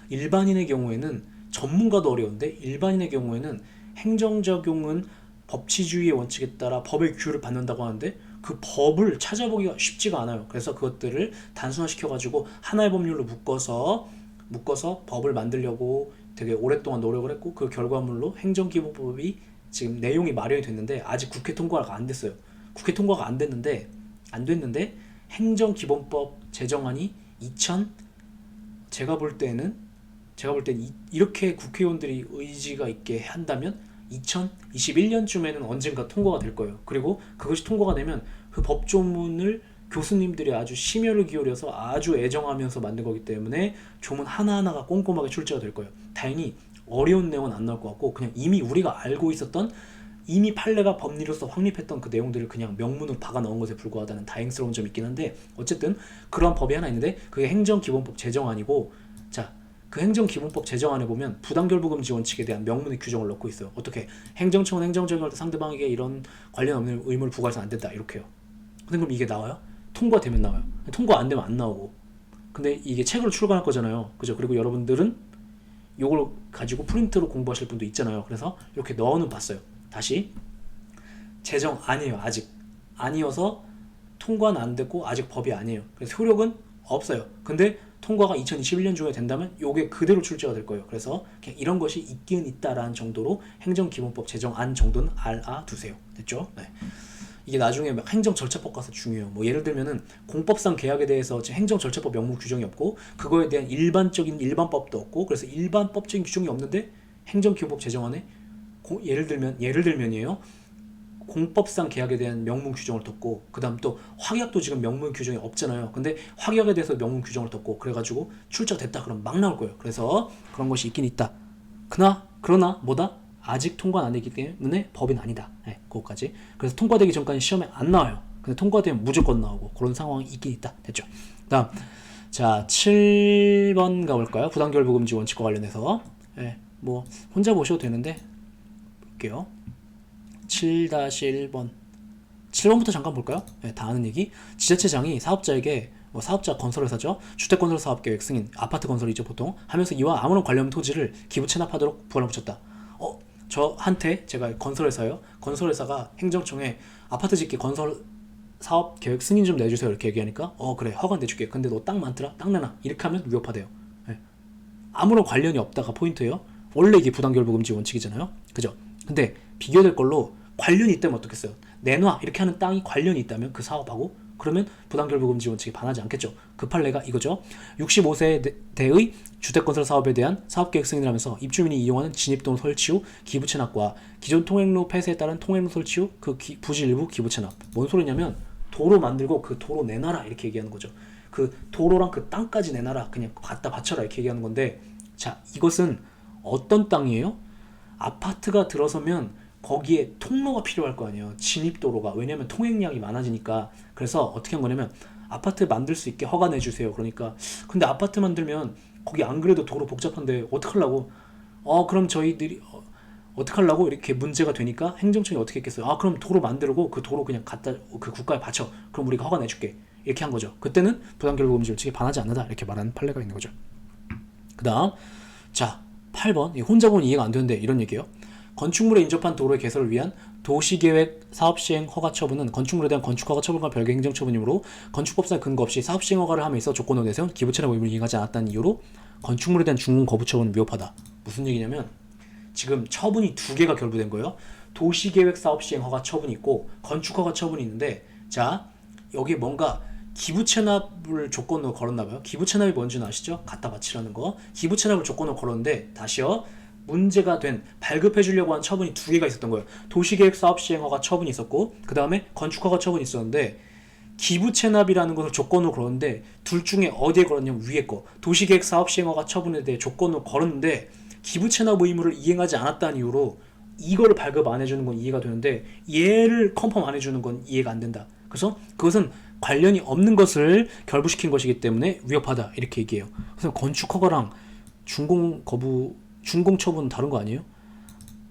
일반인의 경우에는 전문가도 어려운데 일반인의 경우에는 행정 적용은 법치주의의 원칙에 따라 법의 규율을 받는다고 하는데 그 법을 찾아보기가 쉽지가 않아요. 그래서 그것들을 단순화시켜가지고 하나의 법률로 묶어서 법을 만들려고 되게 오랫동안 노력을 했고 그 결과물로 행정기본법이 지금 내용이 마련이 됐는데 아직 국회 통과가 안 됐어요. 국회 통과가 안 됐는데 행정기본법 제정안이 제가 볼 때는 이렇게 국회의원들이 의지가 있게 한다면 2021년쯤에는 언젠가 통과가 될 거예요. 그리고 그것이 통과가 되면 그 법조문을 교수님들이 아주 심혈을 기울여서 아주 애정하면서 만든 거기 때문에 조문 하나하나가 꼼꼼하게 출제가 될 거예요. 다행히 어려운 내용은 안 나올 것 같고 그냥 이미 우리가 알고 있었던 이미 판례가 법리로서 확립했던 그 내용들을 그냥 명문으로 박아 넣은 것에 불과하다는 다행스러운 점이 있긴 한데 어쨌든 그런 법이 하나 있는데 그게 행정기본법 제정안이고 자, 그 행정기본법 제정안에 보면 부당결부금지 원칙에 대한 명문의 규정을 넣고 있어요. 어떻게? 행정청은 행정적인 때 상대방에게 이런 관련 없는 의무를 부과해서는 안 된다 이렇게요. 근데 그럼 이게 나와요? 통과되면 나와요. 통과 안 되면 안 나오고. 근데 이게 책으로 출간할 거잖아요. 그죠? 그리고 여러분들은 이걸 가지고 프린트로 공부하실 분도 있잖아요. 그래서 이렇게 넣어는 봤어요. 다시 제정 아니에요. 아직 아니어서 통과는 안 됐고 아직 법이 아니에요. 그래서 효력은 없어요. 근데 통과가 2021년 중에 된다면 이게 그대로 출제가 될 거예요. 그래서 그냥 이런 것이 있긴 있다라는 정도로 행정기본법 제정안 정도는 알아두세요. 됐죠? 네. 이게 나중에 막 행정절차법 가서 중요해요. 뭐 예를 들면은 공법상 계약에 대해서 행정절차법 명문 규정이 없고 그거에 대한 일반적인 일반법도 없고 그래서 일반법적인 규정이 없는데 행정기본법 제정안에 예를 들면이에요. 공법상 계약에 대한 명문 규정을 뒀고 그 다음 또 확약도 지금 명문 규정이 없잖아요. 근데 확약에 대해서 명문 규정을 뒀고 그래가지고 출제가 됐다 그러면 막 나올 거예요. 그래서 그런 것이 있긴 있다. 그러나 뭐다? 아직 통과는 안 되기 때문에 법인 아니다. 네, 그거까지. 그래서 통과되기 전까지 시험에 안 나와요. 근데 통과되면 무조건 나오고 그런 상황이 있긴 있다. 됐죠? 다음 자 7번 가볼까요? 부당결부금지 원칙과 관련해서 네, 뭐 혼자 보셔도 되는데 볼게요. 7-1번 7번부터 잠깐 볼까요? 네, 다 아는 얘기. 지자체장이 사업자에게 사업자 건설회사죠. 주택건설사업계획 승인, 아파트 건설이죠 보통 하면서 이와 아무런 관련 토지를 기부 체납하도록 부과를 붙였다. 저한테 제가 건설회사요. 건설회사가 행정청에 아파트 짓기 건설 사업 계획 승인 좀 내주세요 이렇게 얘기하니까 그래 허가 내줄게. 근데 너 땅 많더라 땅 내놔 이렇게 하면 위협하대요. 네. 아무런 관련이 없다가 포인트예요. 원래 이게 부당결부금지 원칙이잖아요. 그죠? 근데 비교될 걸로 관련이 있다면 어떻겠어요? 내놔 이렇게 하는 땅이 관련이 있다면 그 사업하고 그러면 부당결부금지 원칙에 반하지 않겠죠. 그 판례가 이거죠. 65세대의 주택건설 사업에 대한 사업계획 승인을 하면서 입주민이 이용하는 진입동 설치 후 기부 체납과 기존 통행로 폐쇄에 따른 통행로 설치 후 그 부지 일부 기부 체납. 뭔 소리냐면 도로 만들고 그 도로 내놔라 이렇게 얘기하는 거죠. 그 도로랑 그 땅까지 내놔라 그냥 갖다 바쳐라 이렇게 얘기하는 건데 자 이것은 어떤 땅이에요? 아파트가 들어서면 거기에 통로가 필요할 거 아니에요. 진입도로가. 왜냐면 통행량이 많아지니까. 그래서 어떻게 한 거냐면 아파트 만들 수 있게 허가 내주세요. 그러니까 근데 아파트 만들면 거기 안 그래도 도로 복잡한데 어떡하려고 그럼 저희들이 어떡하려고 이렇게 문제가 되니까 행정청이 어떻게 했겠어요. 그럼 도로 만들고 그 도로 그냥 갖다 그 국가에 바쳐. 그럼 우리가 허가 내줄게. 이렇게 한 거죠. 그때는 부당결부금지 원칙에 반하지 않는다. 이렇게 말하는 판례가 있는 거죠. 그 다음 자 8번 혼자 보면 이해가 안 되는데 이런 얘기예요. 건축물에 인접한 도로의 개설을 위한 도시계획 사업시행 허가 처분은 건축물에 대한 건축허가 처분과 별개 행정처분이므로 건축법상 근거 없이 사업시행 허가를 함에 있어 조건으로 내세운 기부채납 의무를 이행하지 않았다는 이유로 건축물에 대한 준공 거부 처분은 위협하다. 무슨 얘기냐면 지금 처분이 두 개가 결부된 거예요. 도시계획 사업시행 허가 처분이 있고 건축허가 처분이 있는데 자 여기 뭔가 기부채납을 조건으로 걸었나봐요. 기부채납이 뭔지는 아시죠? 갖다 바치라는 거. 기부채납을 조건으로 걸었는데 다시요. 문제가 된 발급해 주려고 한 처분이 두 개가 있었던 거예요. 도시계획 사업 시행허가 처분이 있었고 그 다음에 건축허가 처분이 있었는데 기부채납이라는 것을 조건으로 걸었는데 둘 중에 어디에 걸었냐면 위에 거 도시계획 사업 시행허가 처분에 대해 조건으로 걸었는데 기부채납 의무를 이행하지 않았다는 이유로 이거를 발급 안 해주는 건 이해가 되는데 얘를 컨펌 안 해주는 건 이해가 안 된다. 그래서 그것은 관련이 없는 것을 결부시킨 것이기 때문에 위협하다 이렇게 얘기해요. 그래서 건축허가랑 준공 처분은 다른 거 아니에요?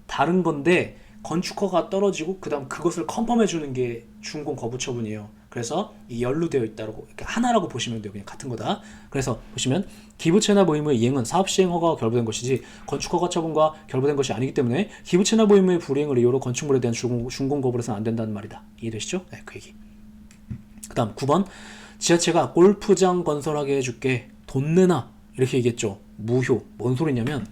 다른 건데 건축허가 떨어지고 그 다음 그것을 컨펌해 주는 게 준공 거부 처분이에요. 그래서 연루되어 있다고 이렇게 하나라고 보시면 돼요. 그냥 같은 거다. 그래서 보시면 기부채납 의무의 이행은 사업시행허가와 결부된 것이지 건축허가 처분과 결부된 것이 아니기 때문에 기부채납 의무의 불이행을 이유로 건축물에 대한 준공 거부를 해서는 안 된다는 말이다. 이해되시죠? 네, 그 얘기. 그 다음 9번 지자체가 골프장 건설하게 해줄게 돈 내놔 이렇게 얘기했죠. 무효. 뭔 소리냐면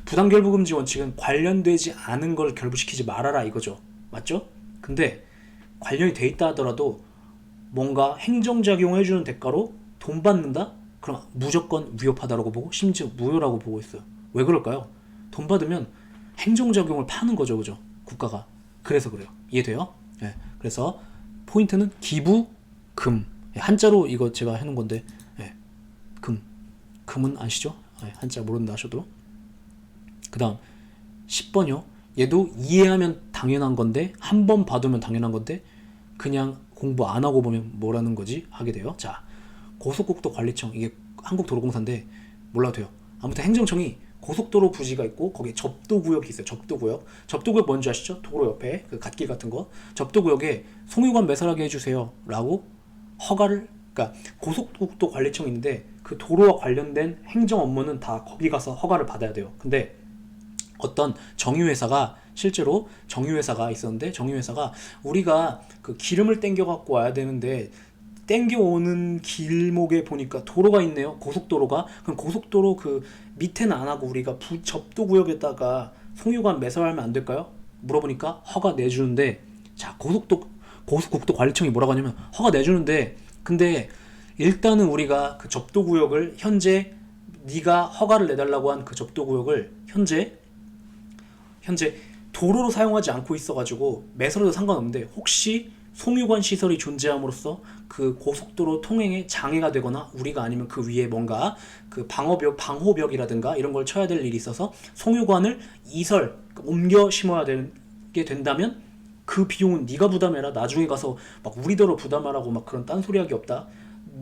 부당결부금지 원칙은 관련되지 않은 걸 결부시키지 말아라 이거죠. 맞죠? 근데 관련이 돼 있다 하더라도 뭔가 행정작용을 해주는 대가로 돈 받는다? 그럼 무조건 위협하다라고 보고 심지어 무효라고 보고 있어요. 왜 그럴까요? 돈 받으면 행정작용을 파는 거죠, 그죠? 국가가. 그래서 그래요. 이해돼요? 예. 그래서 포인트는 기부, 금. 예, 한자로 이거 제가 해놓은 건데, 예. 금. 금은 아시죠? 예, 한자 모른다 하셔도. 그 다음 10번이요. 얘도 이해하면 당연한 건데, 한 번 봐두면 당연한 건데, 그냥 공부 안 하고 보면 뭐라는 거지? 하게 돼요. 자, 고속국도 관리청. 이게 한국도로공사인데, 몰라도 돼요. 아무튼 행정청이 고속도로 부지가 있고 거기에 접도구역이 있어요. 접도구역. 접도구역 뭔지 아시죠? 도로 옆에 그 갓길 같은 거. 접도구역에 송유관 매설하게 해주세요 라고 허가를, 그러니까 고속국도 관리청이 있는데 그 도로와 관련된 행정 업무는 다 거기 가서 허가를 받아야 돼요. 근데 어떤 정유회사가, 실제로 정유회사가 있었는데, 정유회사가 우리가 그 기름을 땡겨 갖고 와야 되는데 땡겨오는 길목에 보니까 도로가 있네요. 고속도로가. 그럼 고속도로 그 밑에는 안 하고 우리가 접도구역에다가 송유관 매설하면 안 될까요? 물어보니까 허가 내주는데, 자, 고속국도 관리청이 뭐라고 하냐면 허가 내주는데, 근데 일단은 우리가 그 접도구역을 현재 네가 허가를 내달라고 한 그 접도구역을 현재 도로로 사용하지 않고 있어가지고 매설해도 상관없는데, 혹시 송유관 시설이 존재함으로써 그 고속도로 통행에 장애가 되거나 우리가 아니면 그 위에 뭔가 그 방호벽이라든가 이런 걸 쳐야 될 일이 있어서 송유관을 옮겨 심어야 되게 된다면 그 비용은 네가 부담해라. 나중에 가서 막 우리더러 부담하라고 막 그런 딴소리하기 없다.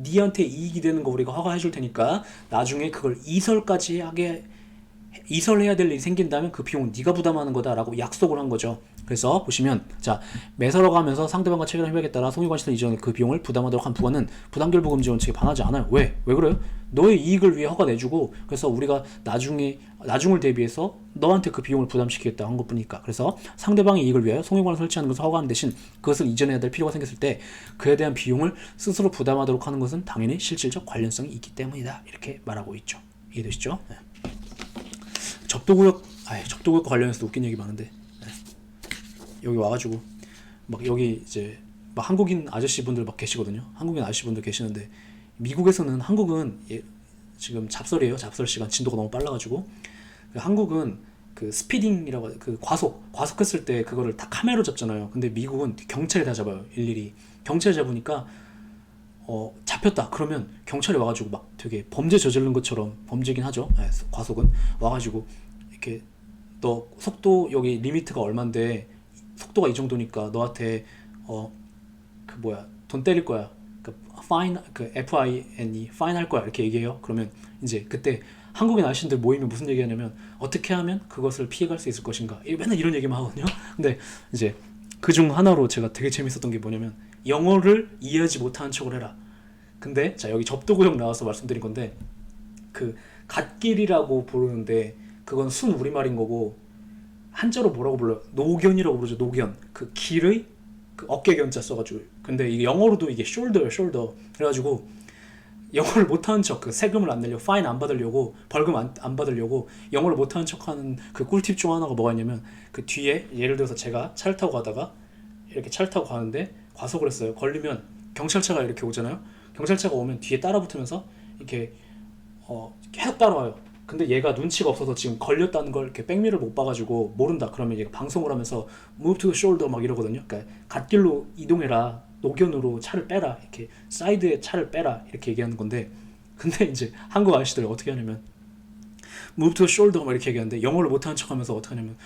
니한테 이익이 되는 거 우리가 허가해 줄 테니까 나중에 그걸 이설해야 될 일이 생긴다면 그 비용은 네가 부담하는 거다라고 약속을 한 거죠. 그래서 보시면, 자, 매설허가 하면서 상대방과 체결한 협약에 따라 송유관 시설 이전의 그 비용을 부담하도록 한 부관은 부담결부 금지 원칙에 반하지 않아요. 왜 그래요? 너의 이익을 위해 허가 내주고, 그래서 우리가 나중을 대비해서 너한테 그 비용을 부담시키겠다 한 것뿐이니까. 그래서 상대방의 이익을 위하여 송유관을 설치하는 것을 허가하는 대신 그것을 이전해야 될 필요가 생겼을 때 그에 대한 비용을 스스로 부담하도록 하는 것은 당연히 실질적 관련성이 있기 때문이다. 이렇게 말하고 있죠. 이해되시죠? 네. 접도구역 관련해서 웃긴 얘기 많은데, 네. 여기 와가지고 막 여기 이제 막 한국인 아저씨분들 막 계시거든요. 한국인 아저씨분들 계시는데, 미국에서는, 한국은 지금 잡설이에요. 잡설 시간 진도가 너무 빨라가지고, 한국은 그 스피딩이라고, 그 과속했을 때 그거를 다 카메라로 잡잖아요. 근데 미국은 경찰이 다 잡아요. 일일이 경찰이 잡으니까 잡혔다 그러면 경찰이 와가지고 막 되게 범죄 저지른 것처럼, 범죄긴 하죠. 네, 과속은 와가지고 이렇게 너 속도 여기 리미트가 얼만데 속도가 이 정도니까 너한테 돈 때릴 거야. 그 파인, 그 FINE 파인 할 거야 이렇게 얘기해요. 그러면 이제 그때 한국인 아저씨들 모이면 무슨 얘기하냐면, 어떻게 하면 그것을 피해갈 수 있을 것인가, 맨날 이런 얘기만 하거든요. 근데 이제 그중 하나로 제가 되게 재밌었던 게 뭐냐면, 영어를 이해하지 못하는 척을 해라. 근데 자, 여기 접도구역 나와서 말씀드린 건데, 그 갓길이라고 부르는데 그건 순 우리말인 거고, 한자로 뭐라고 불러요? 노견이라고 부르죠. 노견. 그 길의 그 어깨 견자 써가지고. 근데 이게 영어로도 이게 shoulder 그래가지고 영어를 못하는 척, 그 세금을 안 내려고, 파인 안 받으려고, 벌금 안 받으려고 영어를 못하는 척하는 그 꿀팁 중 하나가 뭐가 있냐면, 그 뒤에 예를 들어서 제가 차를 타고 가다가 이렇게 차를 타고 가는데 과속을 했어요. 걸리면 경찰차가 이렇게 오잖아요. 경찰차가 오면 뒤에 따라 붙으면서 이렇게 계속 따라와요. 근데 얘가 눈치가 없어서 지금 걸렸다는 걸 이렇게 백미를 못 봐가지고 모른다. 그러면 얘가 방송을 하면서 move to the shoulder 막 이러거든요. 그러니까 갓길로 이동해라, 노견으로 차를 빼라, 이렇게 사이드에 차를 빼라 이렇게 얘기하는 건데, 근데 이제 한국 아저씨들 어떻게 하냐면 move to the shoulder 막 이렇게 얘기하는데, 영어를 못하는 척하면서 어떻게 하냐면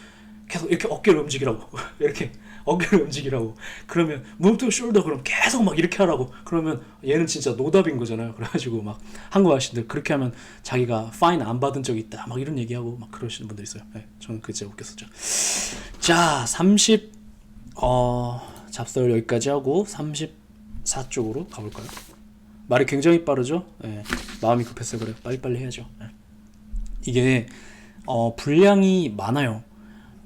계속 이렇게 어깨를 움직이라고 이렇게 어깨를 움직이라고. 그러면 move to shoulder 그럼 계속 막 이렇게 하라고. 그러면 얘는 진짜 노답인 거잖아요. 그래가지고 막 한국 아저씨들 그렇게 하면 자기가 파인 안 받은 적이 있다 막 이런 얘기하고 막 그러시는 분들 있어요. 네, 저는 그게 진짜 웃겼었죠. 자, 잡설 여기까지 하고 34쪽으로 가볼까요? 말이 굉장히 빠르죠? 네, 마음이 급했어요. 그래, 빨리빨리 해야죠. 네. 이게 분량이 많아요.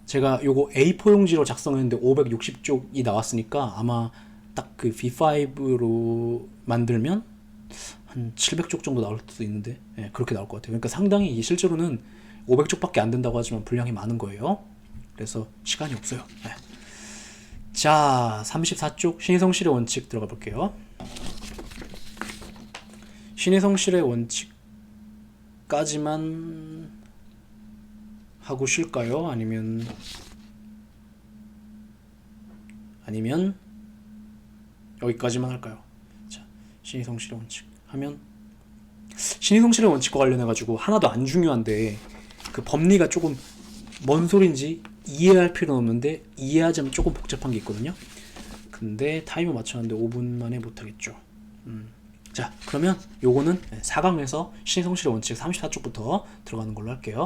제가 요거 A4 용지로 작성했는데 560쪽이 나왔으니까 아마 딱 그 V5로 만들면 한 700쪽 정도 나올 수도 있는데, 예, 그렇게 나올 것 같아요. 그러니까 상당히 실제로는 500쪽밖에 안 된다고 하지만 분량이 많은 거예요. 그래서 시간이 없어요. 예. 자, 34쪽 신의 실의 원칙 들어가 볼게요. 신의 실의 원칙까지만 하고 쉴까요? 아니면 여기까지만 할까요? 자, 신의 성실의 원칙 하면 신의 성실의 원칙과 관련해 가지고 하나도 안 중요한데 그 법리가 조금 뭔 소린지 이해할 필요는 없는데 이해하자면 조금 복잡한 게 있거든요. 근데 타이머 맞춰놨는데 5분 만에 못하겠죠. 자, 그러면 요거는 4강에서 신의 성실의 원칙 34쪽부터 들어가는 걸로 할게요.